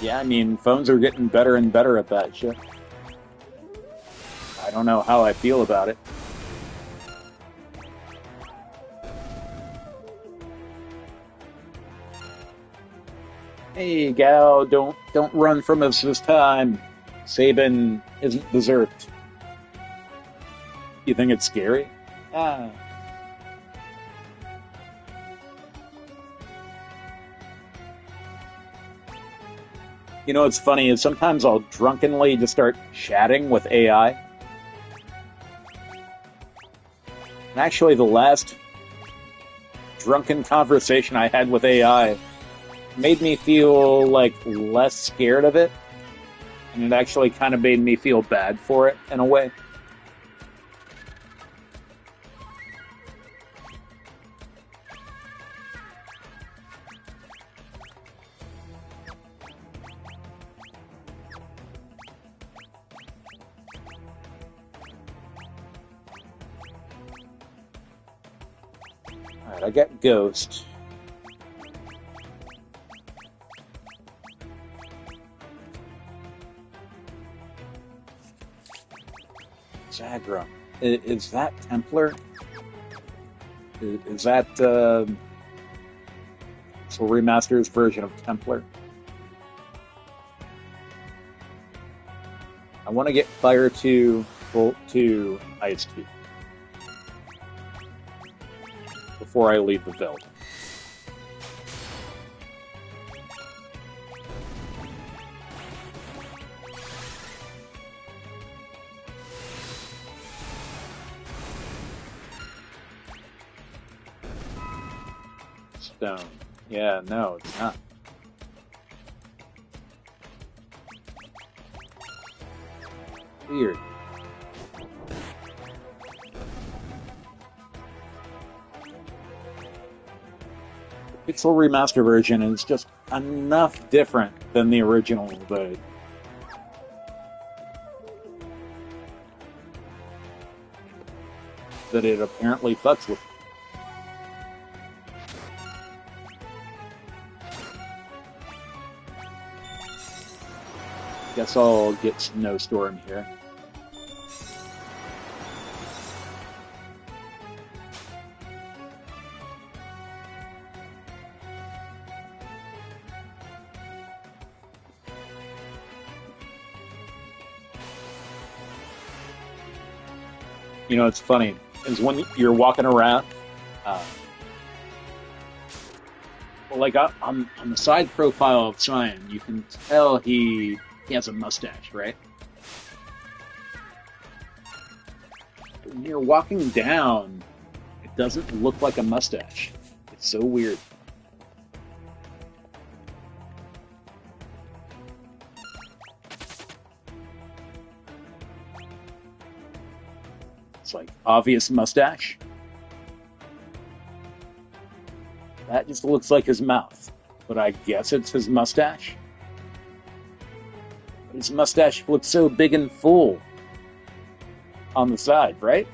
[SPEAKER 1] Yeah, I mean, phones are getting better and better at that shit. I don't know how I feel about it. Hey, gal, don't run from us this time. Sabin isn't deserved. You think it's scary? Ah. You know what's funny is sometimes I'll drunkenly just start chatting with AI. And actually, the last drunken conversation I had with AI made me feel like less scared of it, and it actually kind of made me feel bad for it in a way. All right, I got Ghost. Zagra. Is that Templar? Is that so Remaster's version of Templar? I want to get Fire 2, Bolt 2, Ice 2 before I leave the build. Stone. Yeah, no, it's not. Weird. The Pixel Remaster version is just enough different than the original that it apparently fucks with. Guess I'll get Snowstorm here. You know, it's funny is when you're walking around, uh, well, like on the side profile of Cyan, you can tell he has a mustache, right? When you're walking down, it doesn't look like a mustache. It's so weird. It's like obvious mustache. That just looks like his mouth, but I guess it's his mustache. His mustache looks so big and full on the side, right?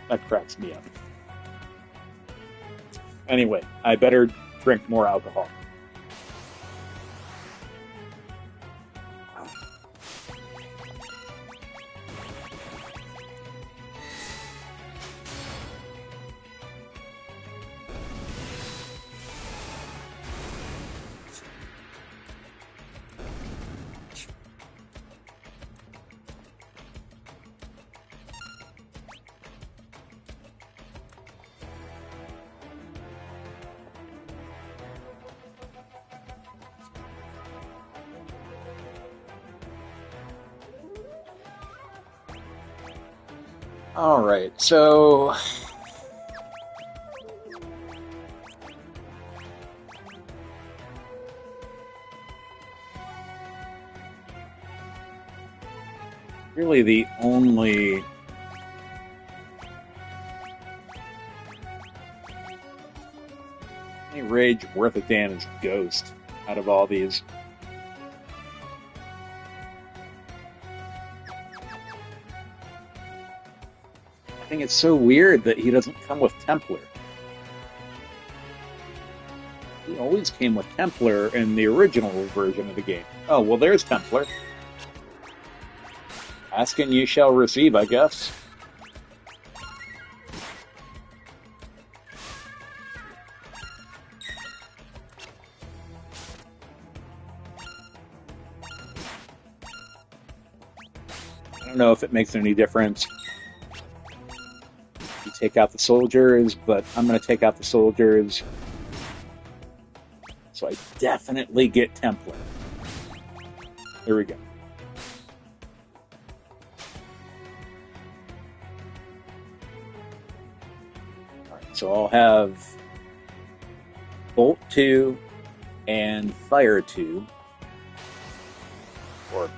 [SPEAKER 1] That cracks me up. Anyway, I better drink more alcohol. All right, so really the only rage worth a damn is Ghost out of all these. I think it's so weird that he doesn't come with Templar. He always came with Templar in the original version of the game. Oh, well, there's Templar. Ask and you shall receive, I guess. I don't know if it makes any difference. You take out the soldiers, but I'm going to take out the soldiers. So I definitely get Templar. There we go. Alright, so I'll have Bolt 2 and Fire 2. Or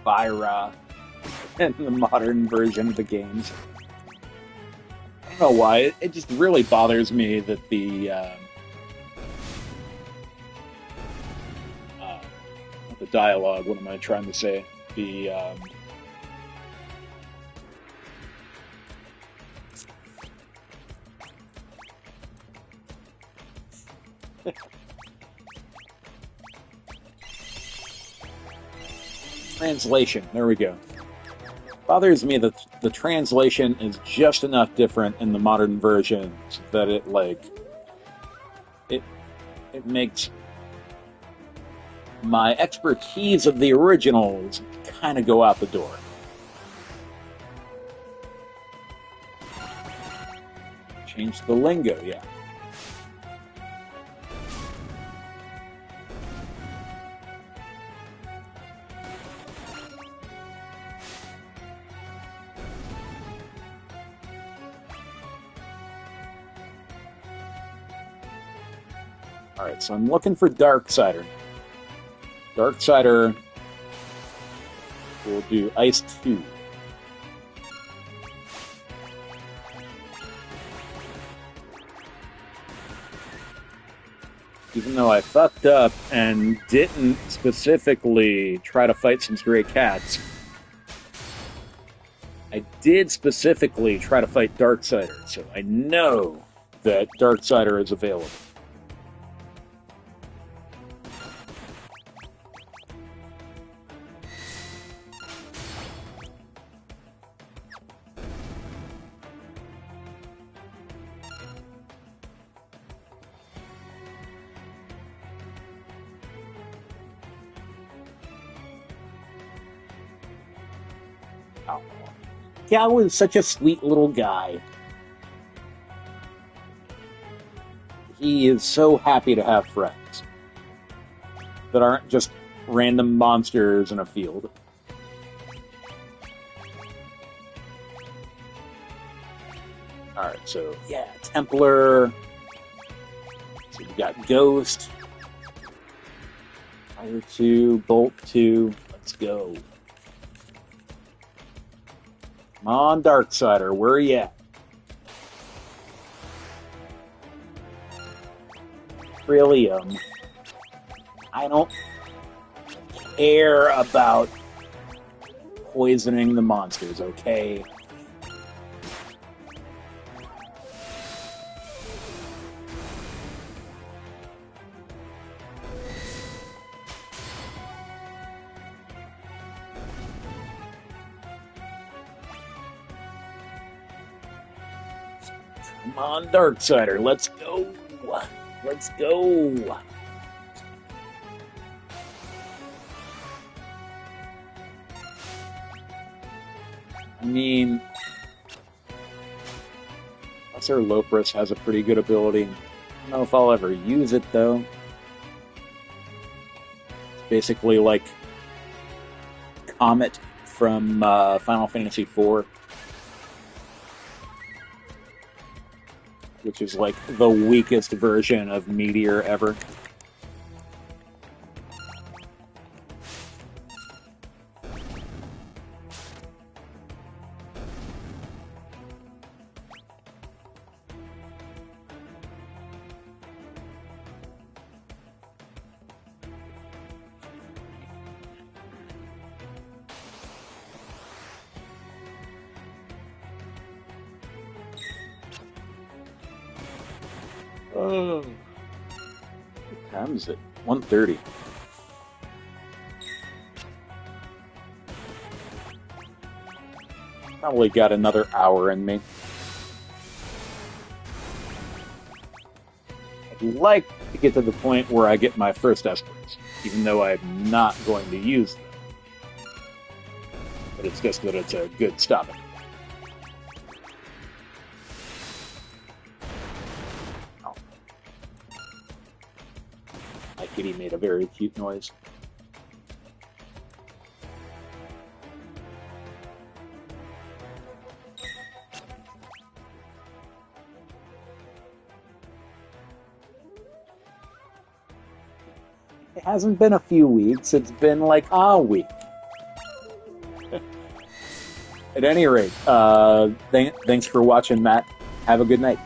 [SPEAKER 1] Fyra in the modern version of the games. I don't know why. It just really bothers me that the dialogue, what am I trying to say? The translation, there we go. Bothers me that the translation is just enough different in the modern versions that it makes my expertise of the originals kind of go out the door. Change the lingo, yeah. Alright, so I'm looking for Darksider. Darksider will do Ice 2. Even though I fucked up and didn't specifically try to fight some stray cats, I did specifically try to fight Darksider, so I know that Darksider is available. Oh. Gao is such a sweet little guy. He is so happy to have friends that aren't just random monsters in a field. Alright, so yeah, Templar. So we got Ghost. Fire 2, Bolt 2. Let's go. Come on, Darksider, where are you at? Trillium. I don't care about poisoning the monsters, okay? Come on, Darksider, let's go. Let's go. I mean, Professor Lopris has a pretty good ability. I don't know if I'll ever use it, though. It's basically like Comet from Final Fantasy IV. Which is like the weakest version of Meteor ever. Oh. Time is it? 1:30. Probably got another hour in me. I'd like to get to the point where I get my first escorts, even though I'm not going to use them. But it's just that it's a good stopping. Oh. My kitty made a very cute noise. It hasn't been a few weeks, it's been like a week. At any rate, thanks for watching, Matt. Have a good night.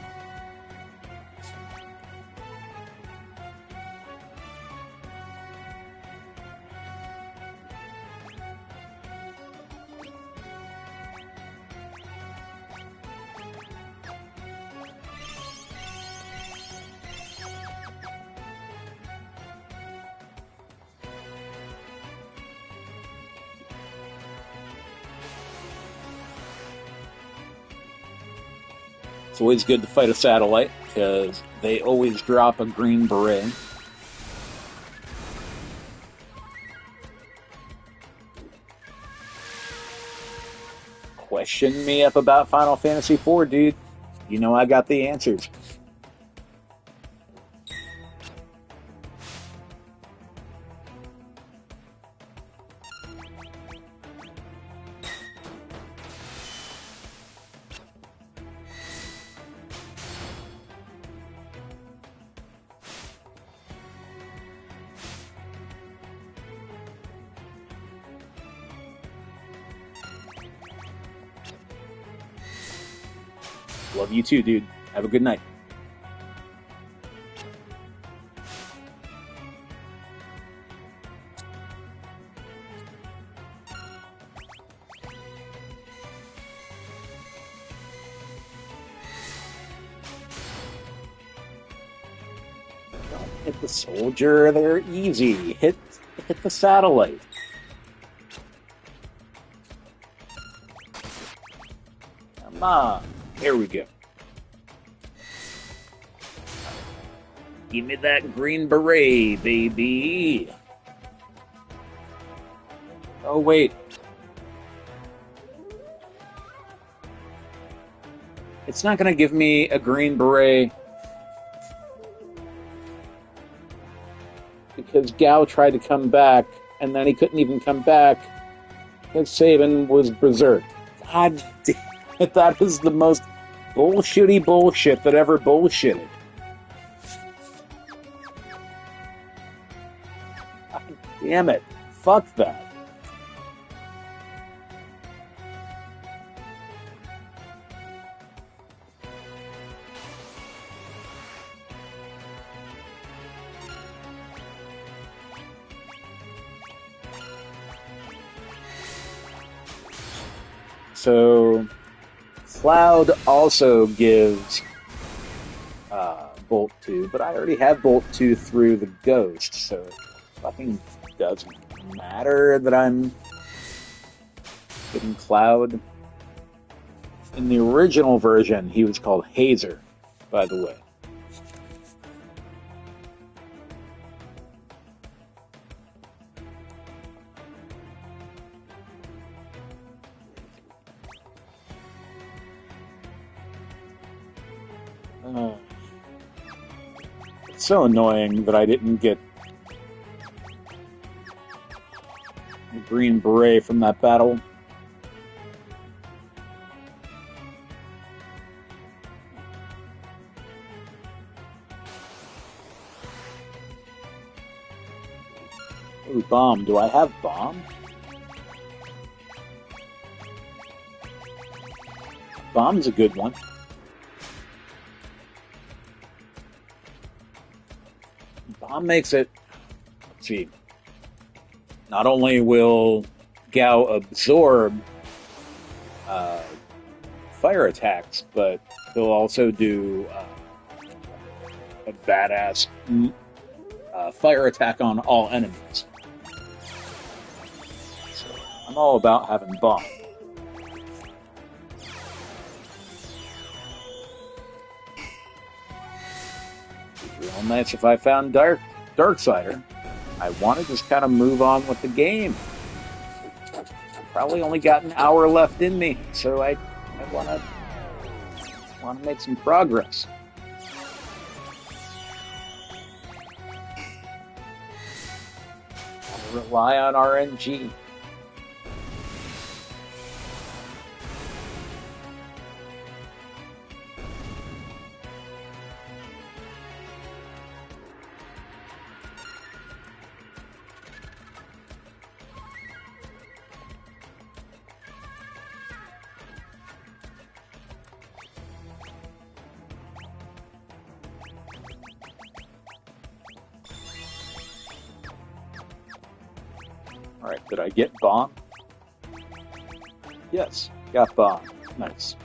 [SPEAKER 1] It's always good to fight a satellite, because they always drop a green beret. Question me up about Final Fantasy IV, dude. You know I got the answers. Love you too, dude. Have a good night. Don't hit the soldier. They're easy. Hit the satellite. Come on. There we go. Give me that green beret, baby. Oh, wait. It's not going to give me a green beret because Gao tried to come back, and then he couldn't even come back because Sabin was berserk. God damn it, that is the most bullshitty bullshit that ever bullshitted. God damn it. Fuck that. So, Cloud also gives Bolt 2, but I already have Bolt 2 through the Ghost, so it fucking doesn't matter that I'm getting Cloud. In the original version, he was called Hazer, by the way. It's so annoying that I didn't get the Green Beret from that battle. Ooh, bomb. Do I have bomb? Bomb's a good one. Bomb makes it... Let's see. Not only will Gao absorb fire attacks, but he'll also do a badass fire attack on all enemies. So I'm all about having bomb. Real nice if I found Darksider. I want to just kind of move on with the game. Probably only got an hour left in me, so I want to make some progress. I rely on RNG. Alright, did I get bomb? Yes, got bomb. Nice.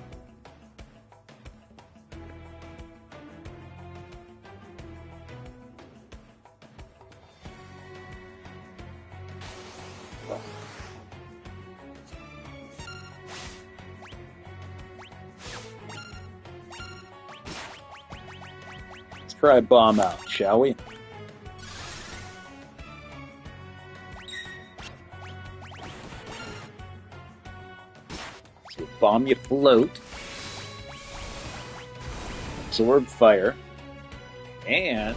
[SPEAKER 1] Let's try bomb out, shall we? Bomb you float, absorb fire, and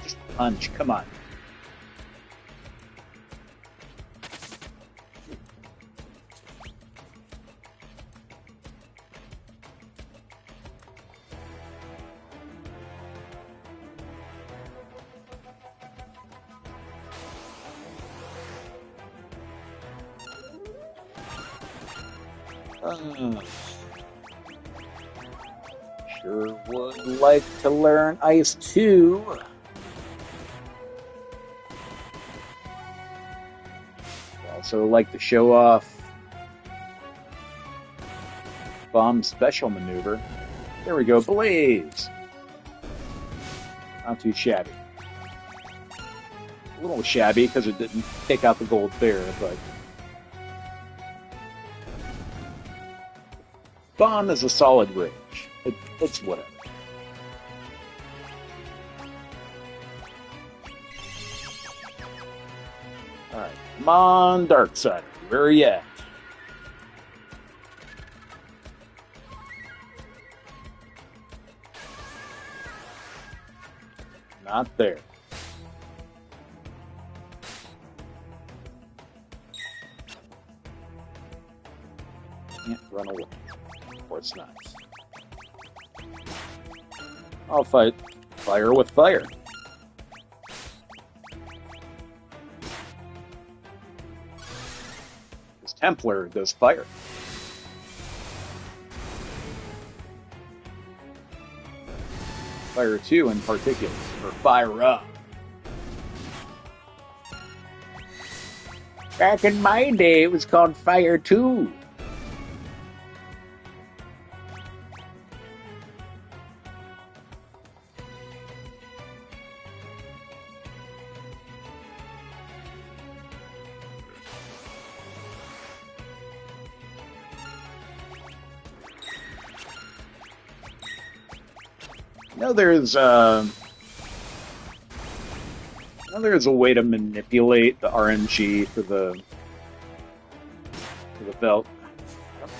[SPEAKER 1] just punch. Come on. Sure would like to learn Ice 2. Also like to show off Bomb Special Maneuver. There we go, Blaze! Not too shabby. A little shabby because it didn't take out the gold there, but Bomb is a solid range. It's whatever. Alright, come on, Darksider. Where are you at? Not there. Can't run away. Of course not. I'll fight fire with fire. This Templar does fire. Fire 2 in particular, or fire up. Back in my day, it was called Fire 2. There's a way to manipulate the RNG for the belt.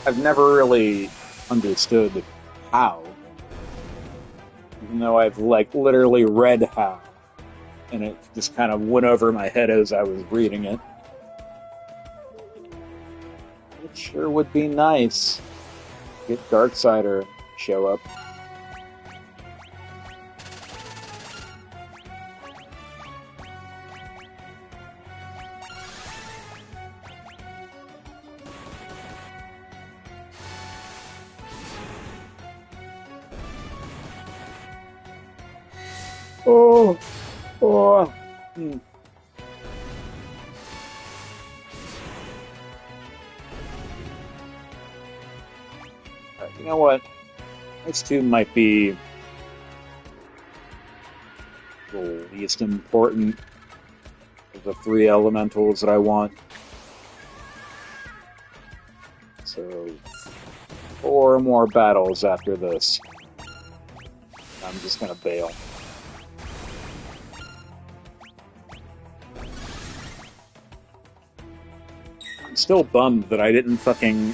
[SPEAKER 1] I've never really understood how, even though I've literally read how, and it just kind of went over my head as I was reading it. It sure would be nice to get Darksider to show up. You know what? Ice 2 might be the least important of the three elementals that I want. So, 4 more battles after this. I'm just gonna bail. I'm still bummed that I didn't fucking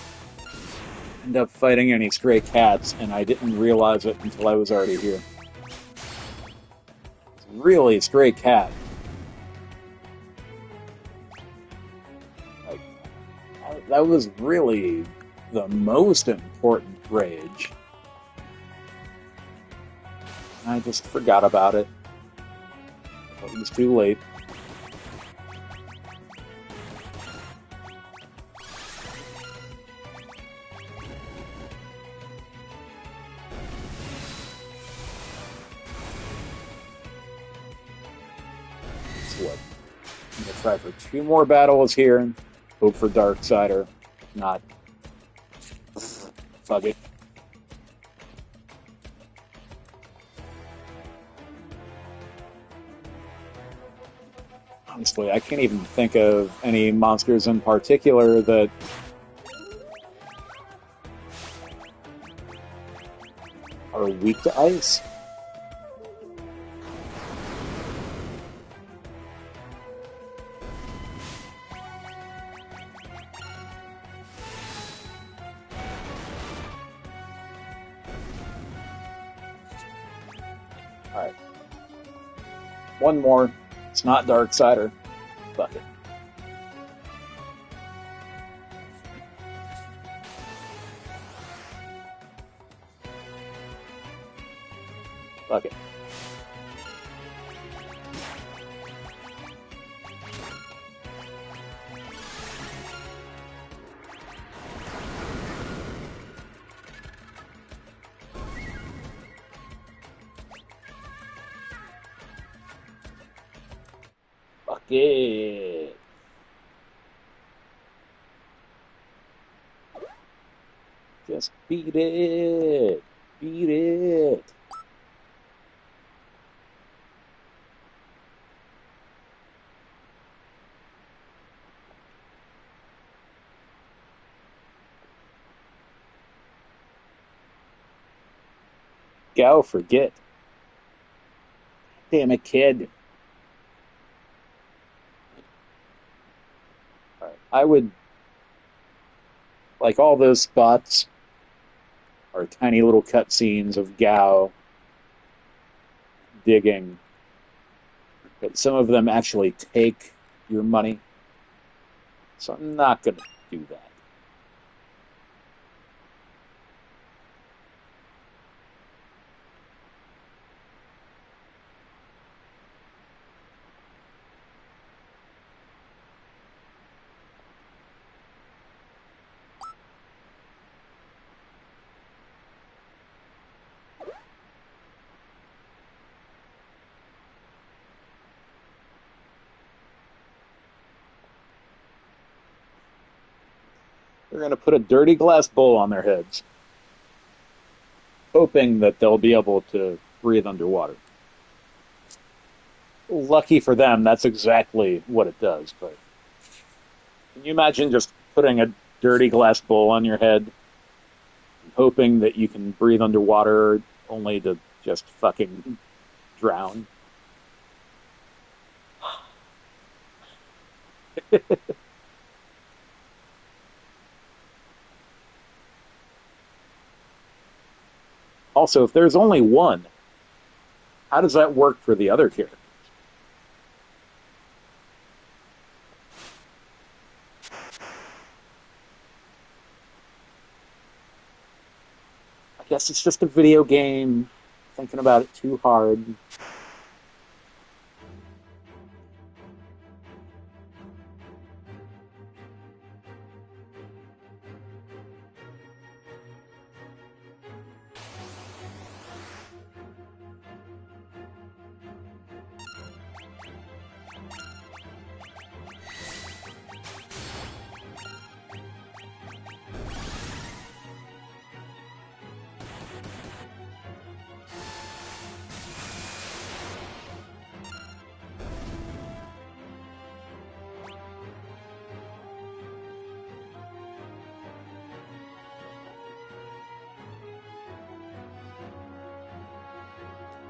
[SPEAKER 1] end up fighting any stray cats, and I didn't realize it until I was already here. It's really stray cat. Like, that was really the most important rage. I just forgot about it. It was too late. So what? I'm gonna try for 2 more battles here and hope for Darksider. Not. Fuck it. Honestly, I can't even think of any monsters in particular that are weak to ice. Alright. 1 more. It's not Darksider. Fuck it. Fuck it. Fuck it. Just beat it. Beat it. Go forget. Damn it, kid. Right. I would like all those spots are tiny little cutscenes of Gao digging, but some of them actually take your money. So I'm not gonna do that. They're gonna put a dirty glass bowl on their heads, hoping that they'll be able to breathe underwater. Lucky for them, that's exactly what it does. But can you imagine just putting a dirty glass bowl on your head, hoping that you can breathe underwater, only to just fucking drown? Also, if there's only one, how does that work for the other characters? I guess it's just a video game. Thinking about it too hard.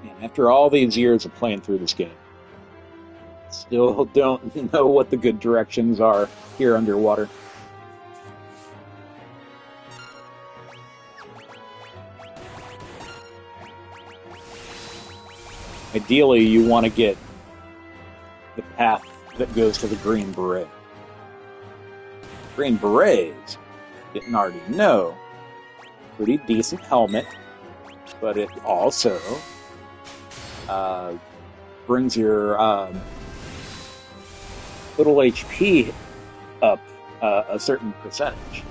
[SPEAKER 1] And after all these years of playing through this game, still don't know what the good directions are here underwater. Ideally, you want to get the path that goes to the Green Beret. Green Berets, didn't already know, pretty decent helmet, but it also brings your total HP up a certain percentage.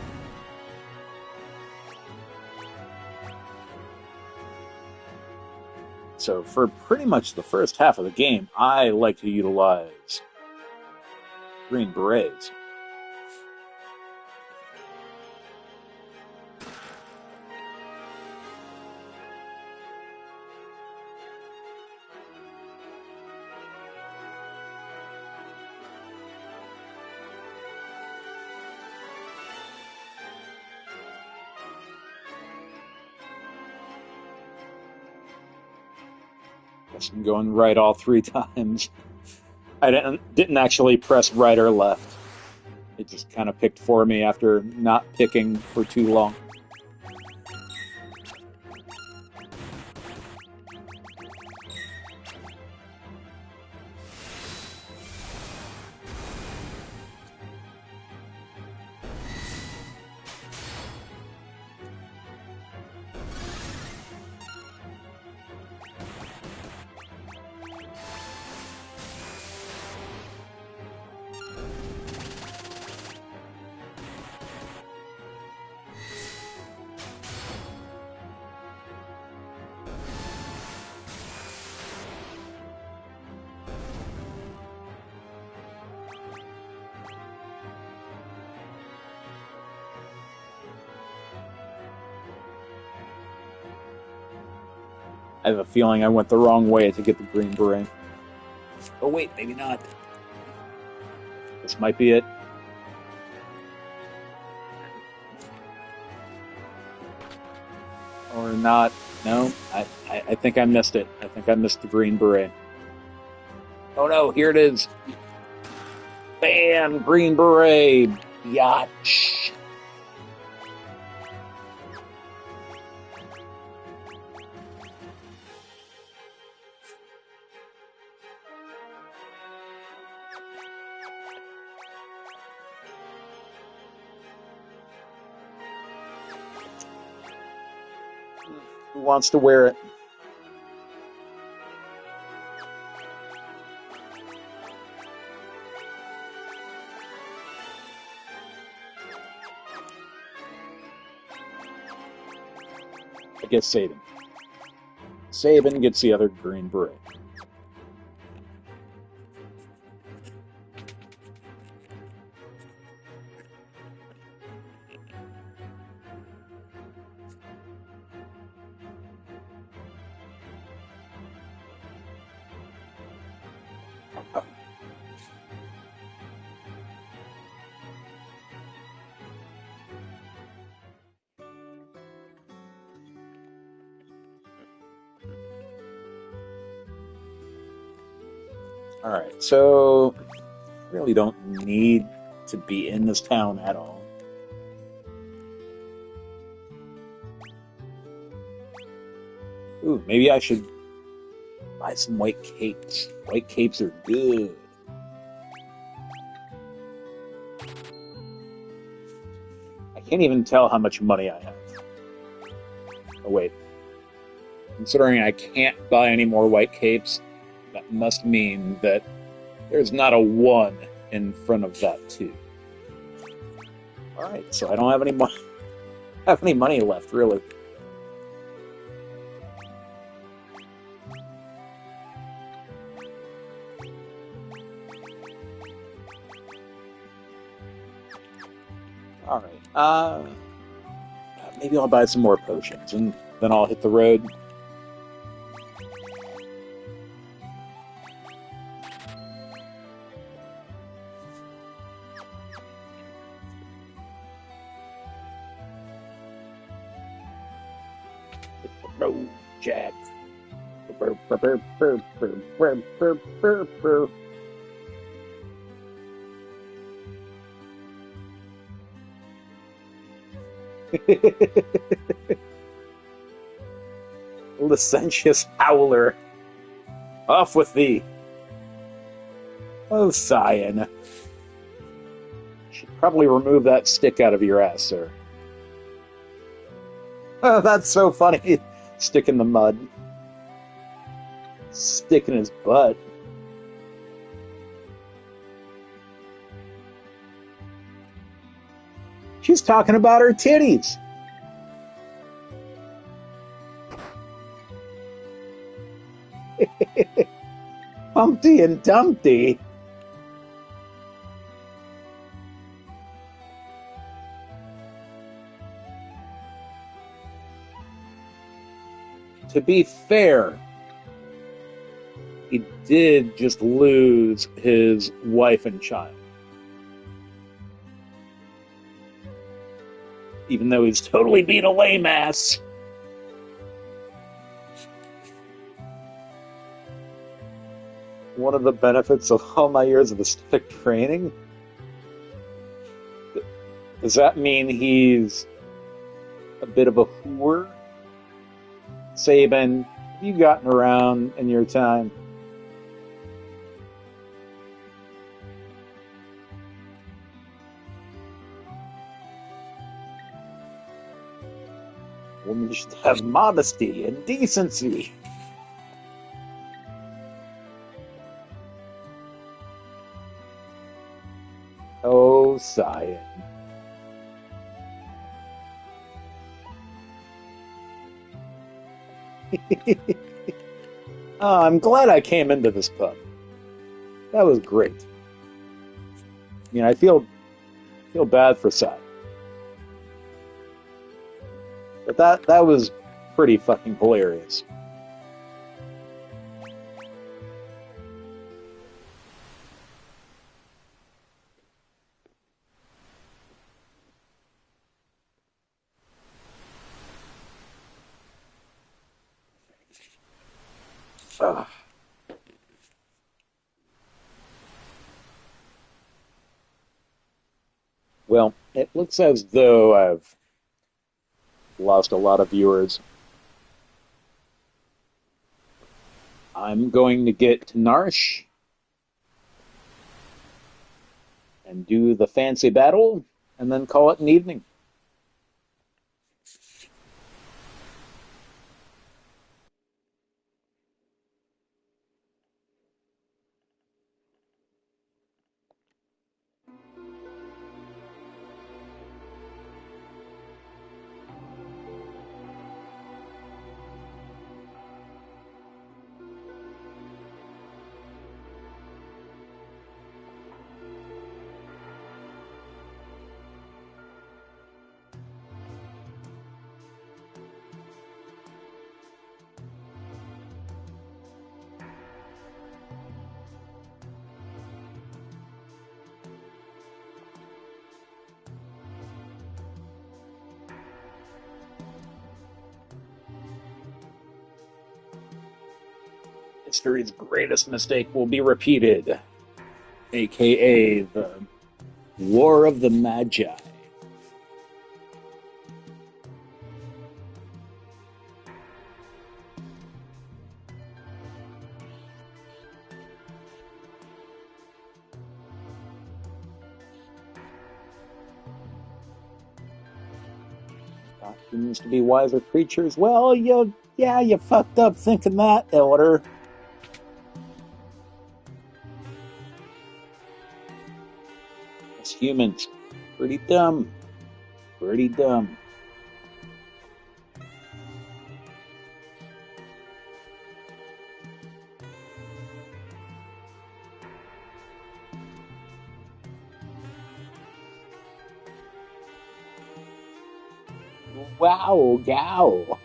[SPEAKER 1] So for pretty much the first half of the game, I like to utilize Green Berets. I'm going right all 3 times. I didn't actually press right or left. It just kind of picked for me after not picking for too long. I have a feeling I went the wrong way to get the Green Beret. Oh wait, maybe not. This might be it. Or not. No, I think I missed it. I think I missed the Green Beret. Oh no, here it is. Bam! Green Beret! Yacht! Who wants to wear it? I guess Sabin. Sabin gets the other Green Beret. Alright, so really don't need to be in this town at all. Ooh, maybe I should buy some white capes. White capes are good. I can't even tell how much money I have. Oh wait. Considering I can't buy any more white capes, that must mean that there's not a 1 in front of that 2. Alright, so I don't have any money left, really. Alright, maybe I'll buy some more potions, and then I'll hit the road. Hit the road, Jack. Licentious howler, off with thee. Oh, Cyan. Should probably remove that stick out of your ass, sir. Oh, that's so funny. Stick in the mud. Stick in his butt. She's talking about her titties. Humpty and Dumpty. To be fair, he did just lose his wife and child. Even though he's totally being a lame ass. One of the benefits of all my years of aesthetic training? Does that mean he's a bit of a whore? Saban, have you gotten around in your time? Women should have modesty and decency. Oh, Cyan. Oh, I'm glad I came into this pub. That was great. I feel bad for Cyan. But that was pretty fucking hilarious. Ugh. Well, it looks as though I've lost a lot of viewers. I'm going to get to Narsh and do the fancy battle and then call it an evening. History's greatest mistake will be repeated, aka the War of the Magi. Thought humans to be wiser creatures. Well, you fucked up thinking that, Elder. Us humans, pretty dumb. Pretty dumb. Wow, gow.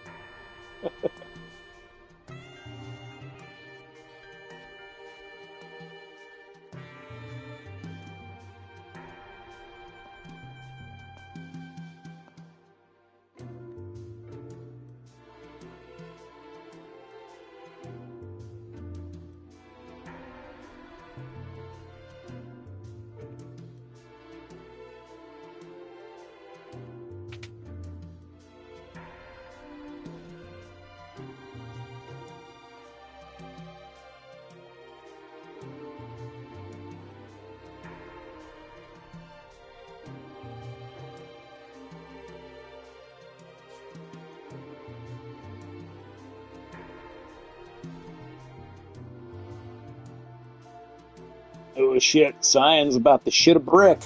[SPEAKER 1] Oh shit, Cyan's about to shit a brick.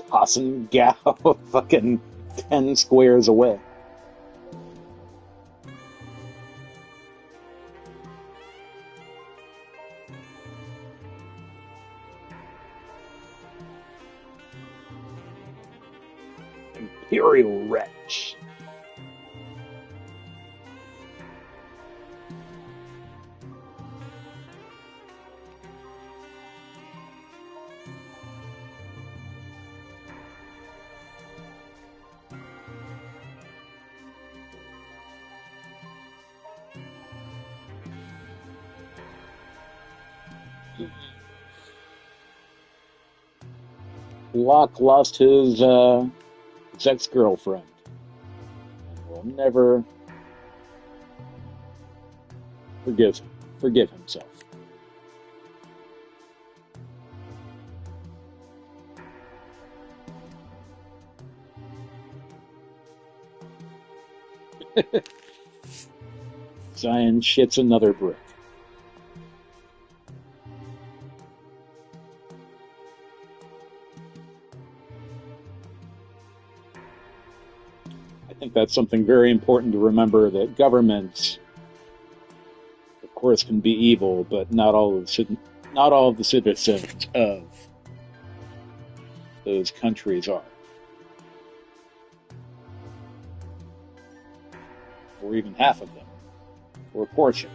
[SPEAKER 1] Tossing Gao fucking 10 squares away. Imperial Wretch. Locke lost his ex-girlfriend. Will never forgive himself. Zion shits another brick. I think that's something very important to remember, that governments, of course, can be evil, but not all of the citizens of those countries are, or even half of them, or a portion.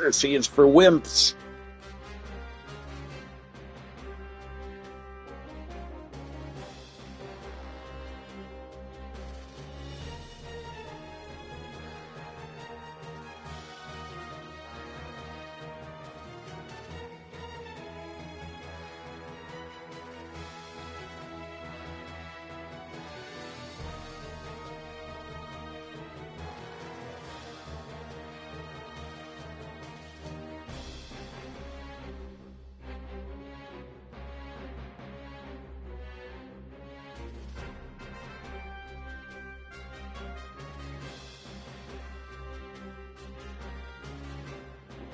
[SPEAKER 1] Mercy is for wimps.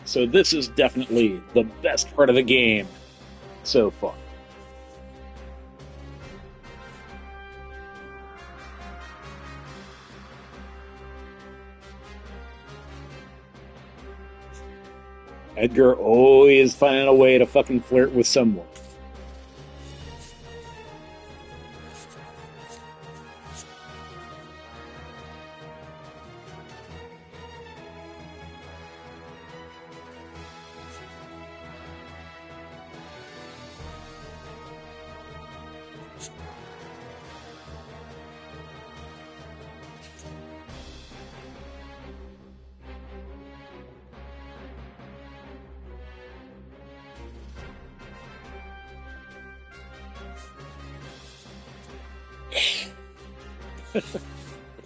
[SPEAKER 1] So this is definitely the best part of the game so far. Edgar always finding a way to fucking flirt with someone.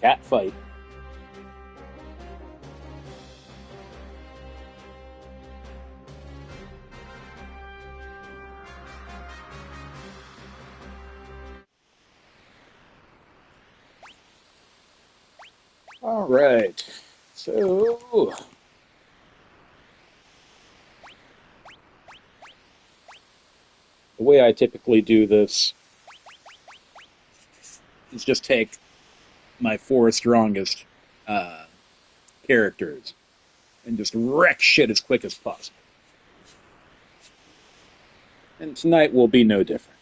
[SPEAKER 1] Cat fight. All right. So the way I typically do this is just take my four strongest uh, characters and just wreck shit as quick as possible. And tonight will be no different.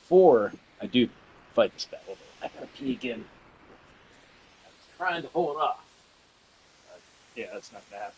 [SPEAKER 1] before I do fight this battle, I gotta pee again. I was trying to hold off. But yeah, that's not gonna happen.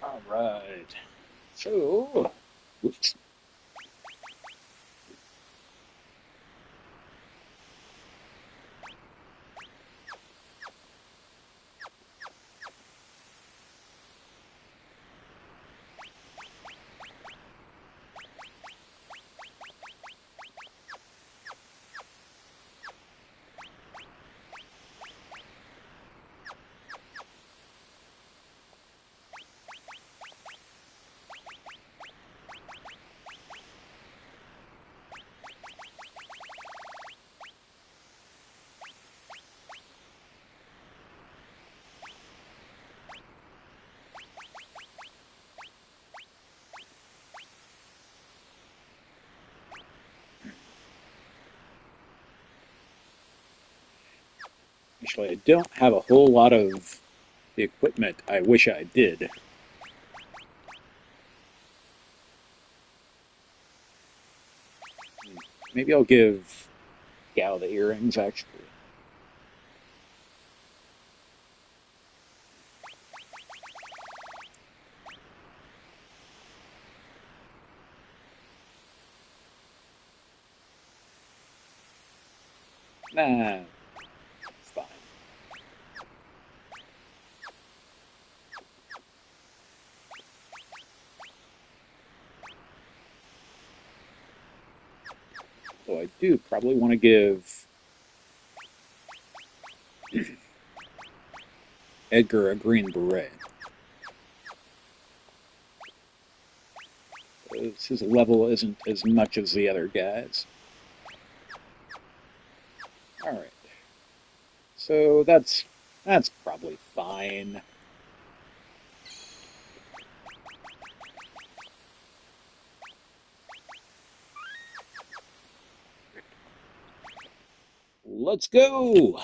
[SPEAKER 1] All right. So, whoops. Actually, I don't have a whole lot of the equipment I wish I did. Maybe I'll give Gal the earrings, actually. Nah, it's fine. So I do probably want to give Edgar a green beret. His level isn't as much as the other guys. All right. So that's probably fine. Let's go.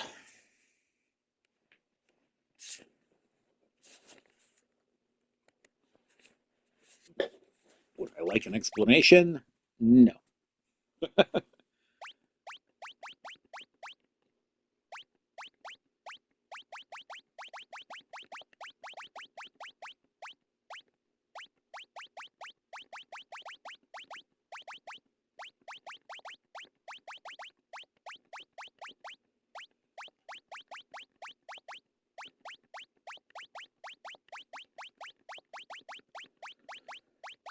[SPEAKER 1] Would I like an explanation? No.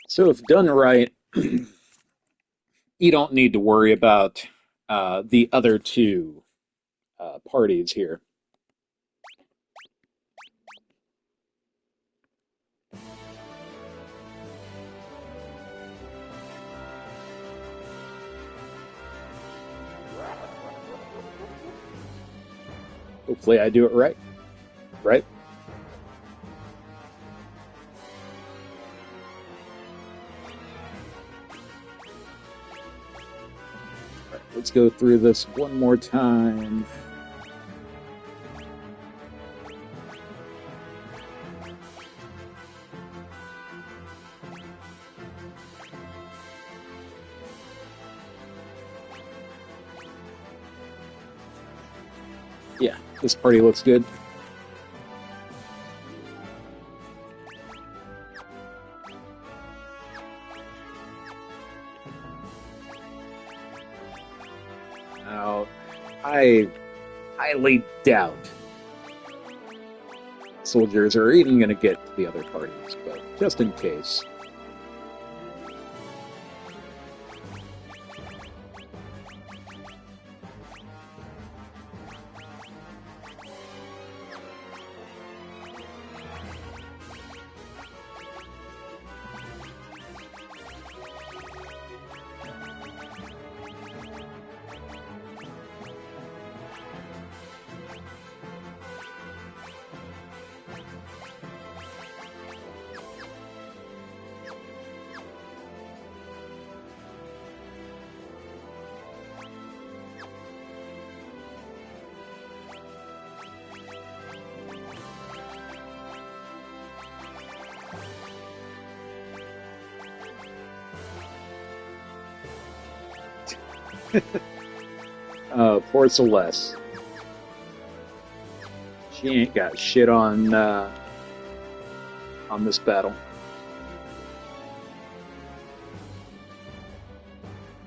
[SPEAKER 1] So if done right, you don't need to worry about the other two parties here. Hopefully, I do it right. Right? All right, let's go through this one more time. Yeah, this party looks good. Now, I highly doubt soldiers are even going to get to the other parties, but just in case. Poor Celeste. She ain't got shit on this battle.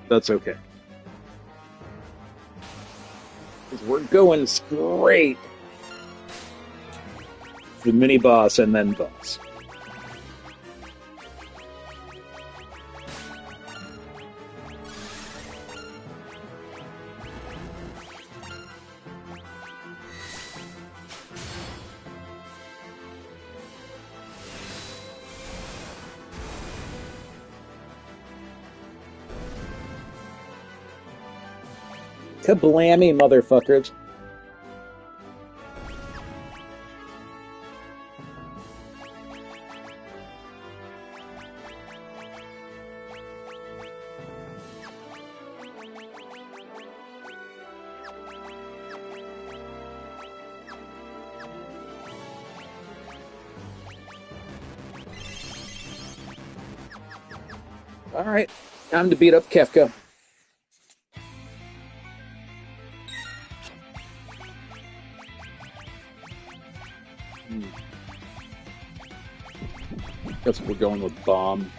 [SPEAKER 1] That's okay. 'Cause we're going straight to mini boss and then boss. Kablammy, motherfuckers. All right, time to beat up Kefka. Guess we're going with bomb.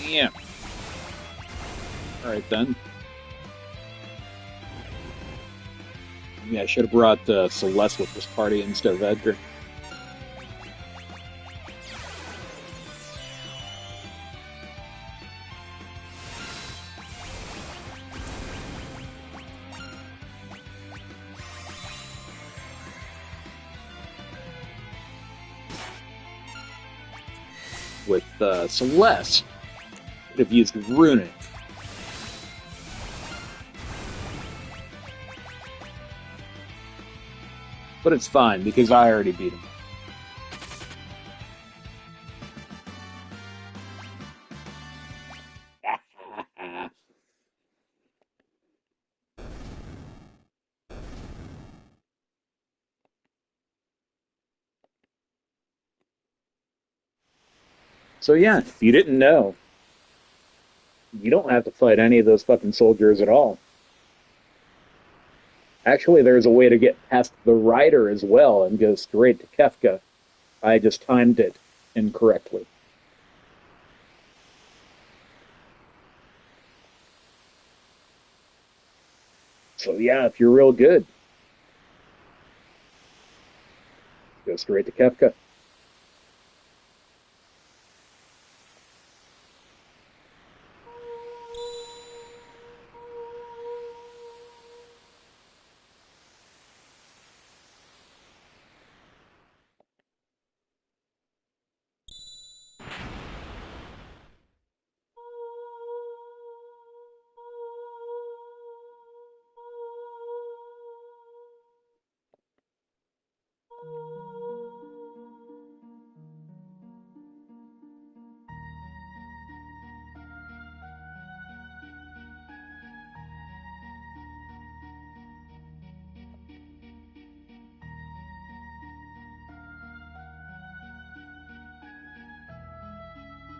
[SPEAKER 1] Yeah. All right then. Yeah, I should have brought Celeste with this party instead of Edgar. With Celeste, could have used Runic. But it's fine because I already beat him. So yeah, if you didn't know, you don't have to fight any of those fucking soldiers at all. Actually, there's a way to get past the rider as well and go straight to Kefka. I just timed it incorrectly. So yeah, if you're real good, go straight to Kefka.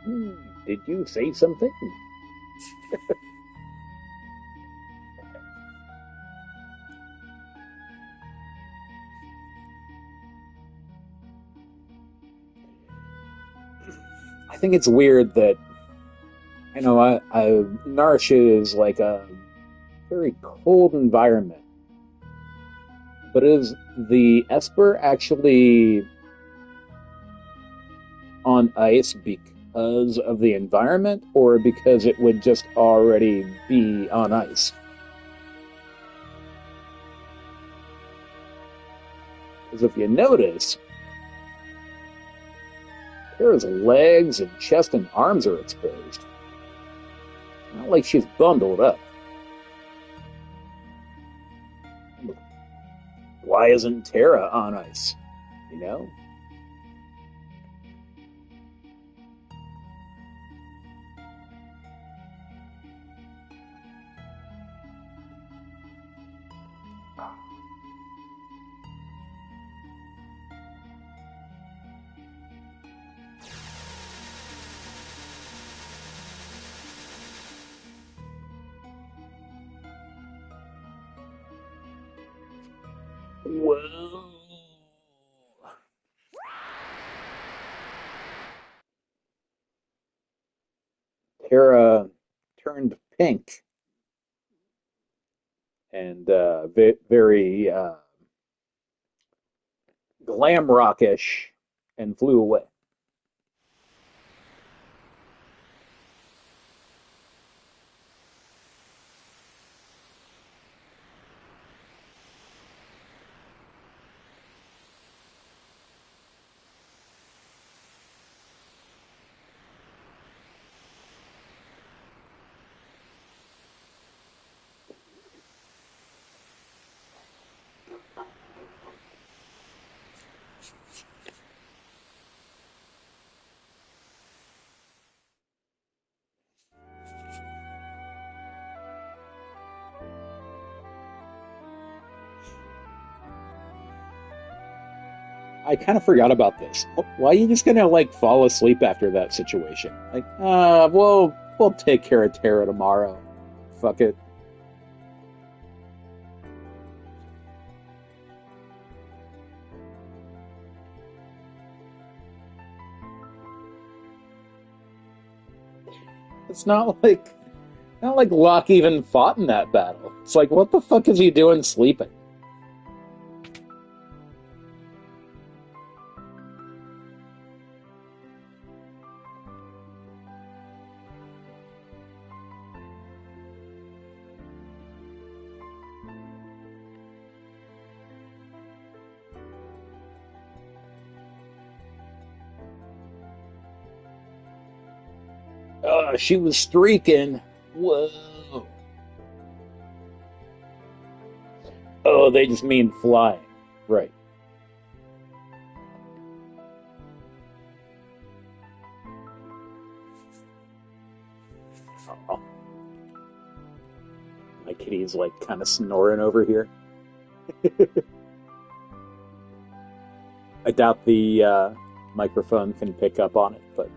[SPEAKER 1] Hmm, did you say something? I think it's weird that, Narsha is like a very cold environment, but is the Esper actually on ice because of the environment or because it would just already be on ice? Because if you notice, Kara's legs and chest and arms are exposed. Not like she's bundled up. Why isn't Tara on ice? You know? Whoa. Tara turned pink and very glam rockish and flew away. I kind of forgot about this. Why are you just gonna like fall asleep after that situation? Like, we'll take care of Tara tomorrow. Fuck it. It's not like Locke even fought in that battle. It's like, what the fuck is he doing sleeping? She was streaking. Whoa. Oh, they just mean flying. Right. Oh, my kitty's like kind of snoring over here. I doubt the microphone can pick up on it, but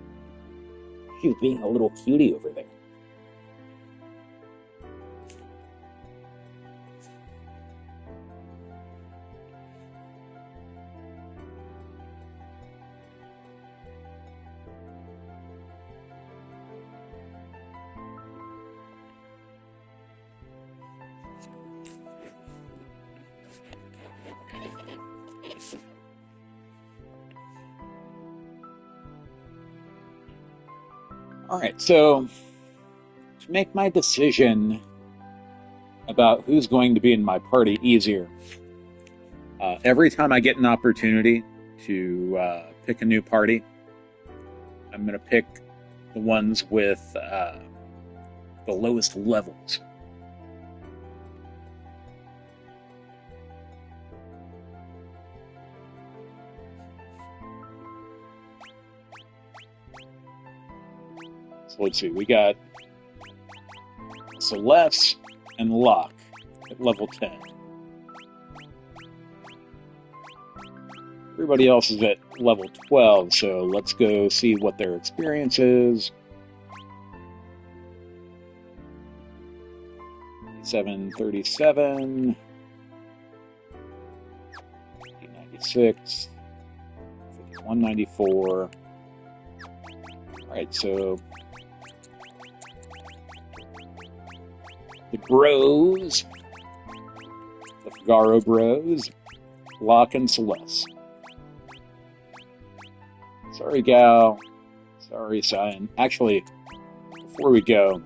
[SPEAKER 1] she's being a little cutie over there. All right, so to make my decision about who's going to be in my party easier, every time I get an opportunity to pick a new party, I'm going to pick the ones with the lowest levels. So let's see, we got Celeste and Locke at level 10. everybody else is at level 12, so let's go see what their experience is. 737, 96, 194. Alright, so the Bros, the Figaro Bros, Locke and Celeste. Sorry, Gal. Sorry, Cyan. Actually, before we go,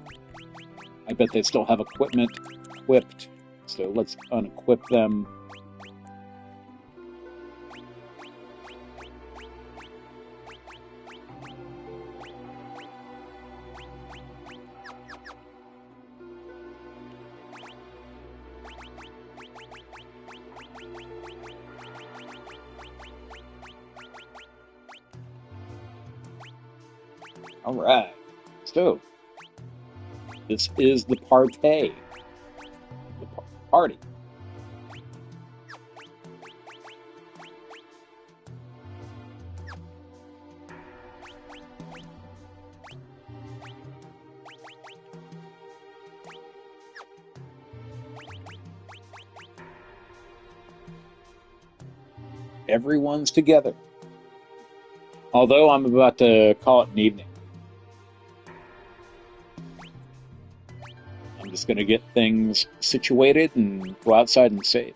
[SPEAKER 1] I bet they still have equipment equipped, so let's unequip them. All right, so this is the party. The party. Everyone's together. Although I'm about to call it an evening. I'm just going to get things situated and go outside and save.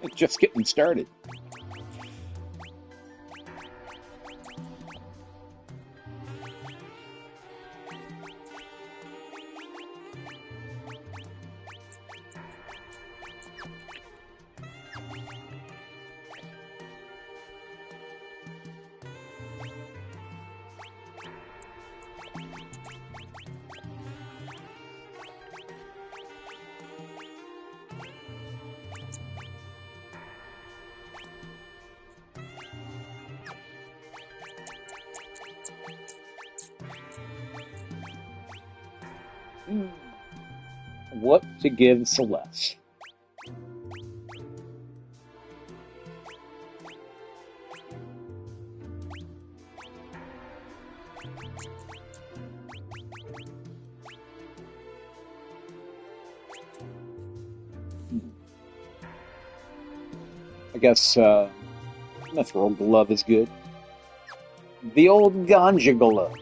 [SPEAKER 1] It's just getting started. What to give Celeste? I guess Mithril Glove is good. The old Ganja Glove.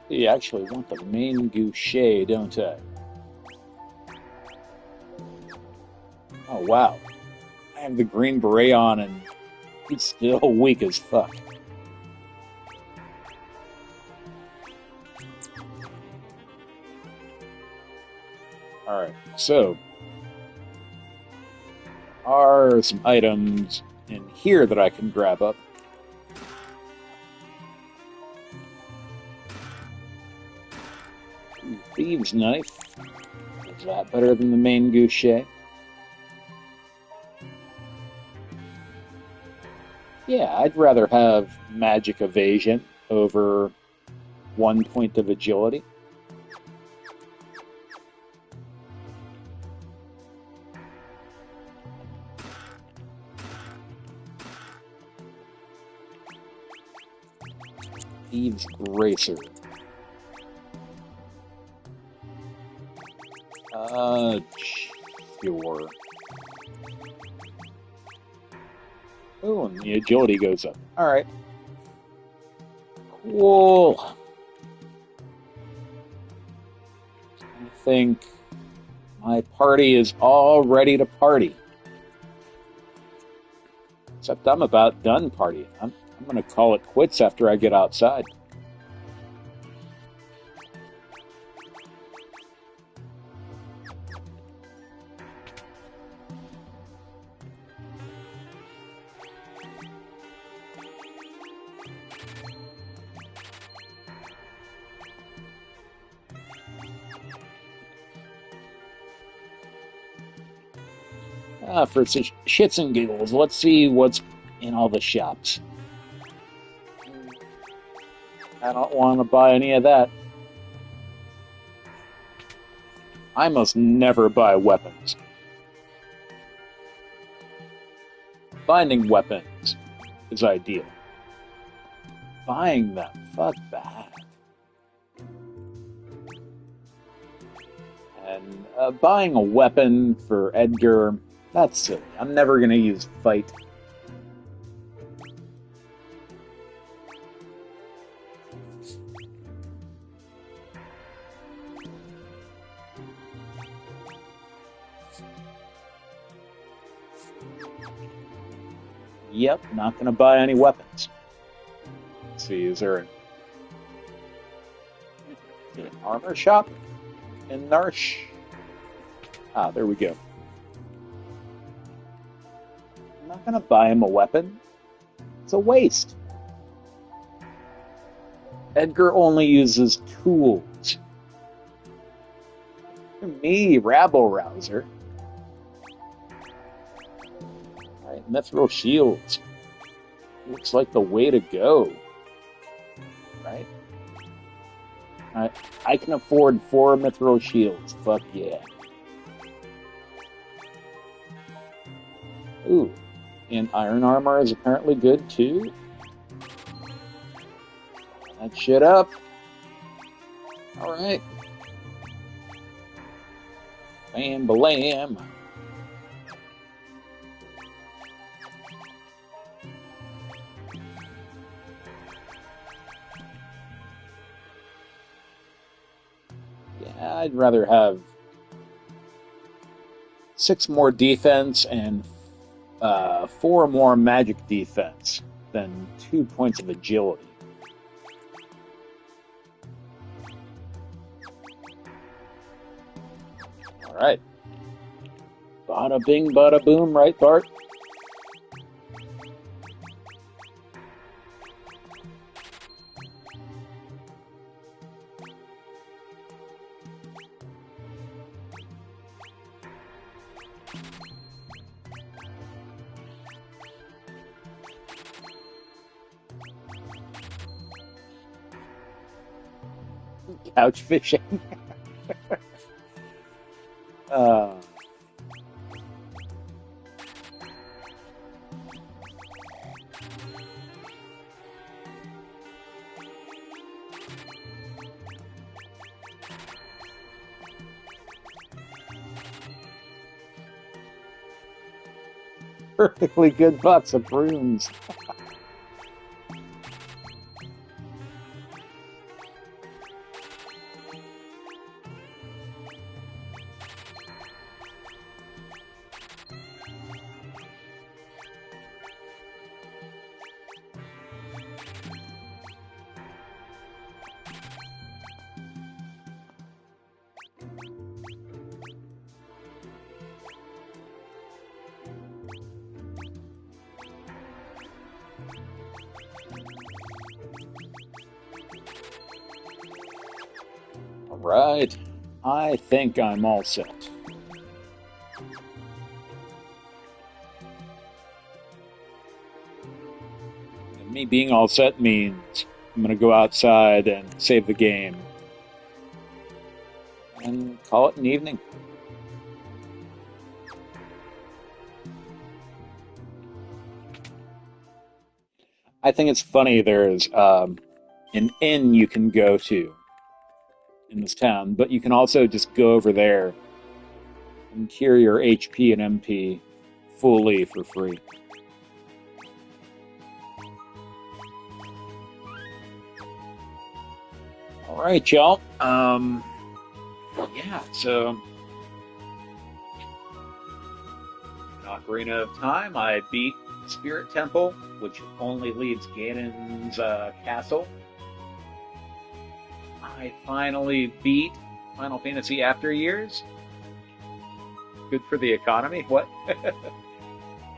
[SPEAKER 1] You actually want the main Goucher, don't I? Oh, wow. I have the green beret on and he's still weak as fuck. Alright, so are some items in here that I can grab up. Thieves' knife. Is that better than the main Goucher? Yeah, I'd rather have magic evasion over 1 point of agility. Thieves' Bracer. Sure. Oh, and the agility goes up. Alright. Cool. I think my party is all ready to party. Except I'm about done partying. I'm going to call it quits after I get outside. For shits and giggles, let's see what's in all the shops. I don't want to buy any of that. I must never buy weapons. Finding weapons is ideal. Buying them, fuck that. And buying a weapon for Edgar, that's silly. I'm never going to use fight. Yep, not going to buy any weapons. Let's see, is there an armor shop in Narsh? Ah, there we go. I'm not going to buy him a weapon. It's a waste. Edgar only uses tools. Me, rabble-rouser. Right, mithril shields. Looks like the way to go. Right? I can afford 4 mithril shields. Fuck yeah. Ooh. And iron armor is apparently good too. That shit up. Alright. Bam, balam. Yeah, I'd rather have 6 more defense and 4 more magic defense than 2 points of agility. Alright. Bada bing, bada boom, right, Bart? Couch fishing. uh, Perfectly good box of brooms. Right. I think I'm all set. And me being all set means I'm going to go outside and save the game. And call it an evening. I think it's funny there's an inn you can go to in this town, but you can also just go over there and cure your HP and MP fully for free. All right, y'all. Yeah, so in Ocarina of Time, I beat Spirit Temple, which only leaves Ganon's castle. I finally beat Final Fantasy After Years. Good for the economy. What?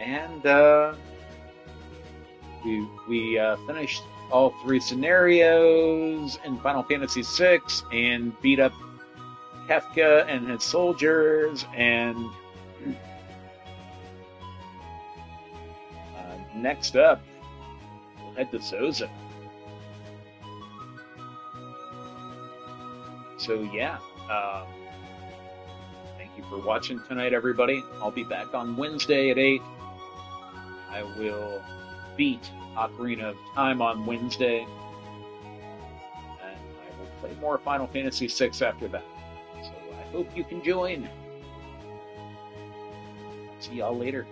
[SPEAKER 1] And we finished all 3 scenarios in Final Fantasy VI and beat up Kefka and his soldiers and next up, we'll head to Zozo. So yeah, thank you for watching tonight, everybody. I'll be back on Wednesday at 8. I will beat Ocarina of Time on Wednesday, and I will play more Final Fantasy VI after that. So I hope you can join. See y'all later.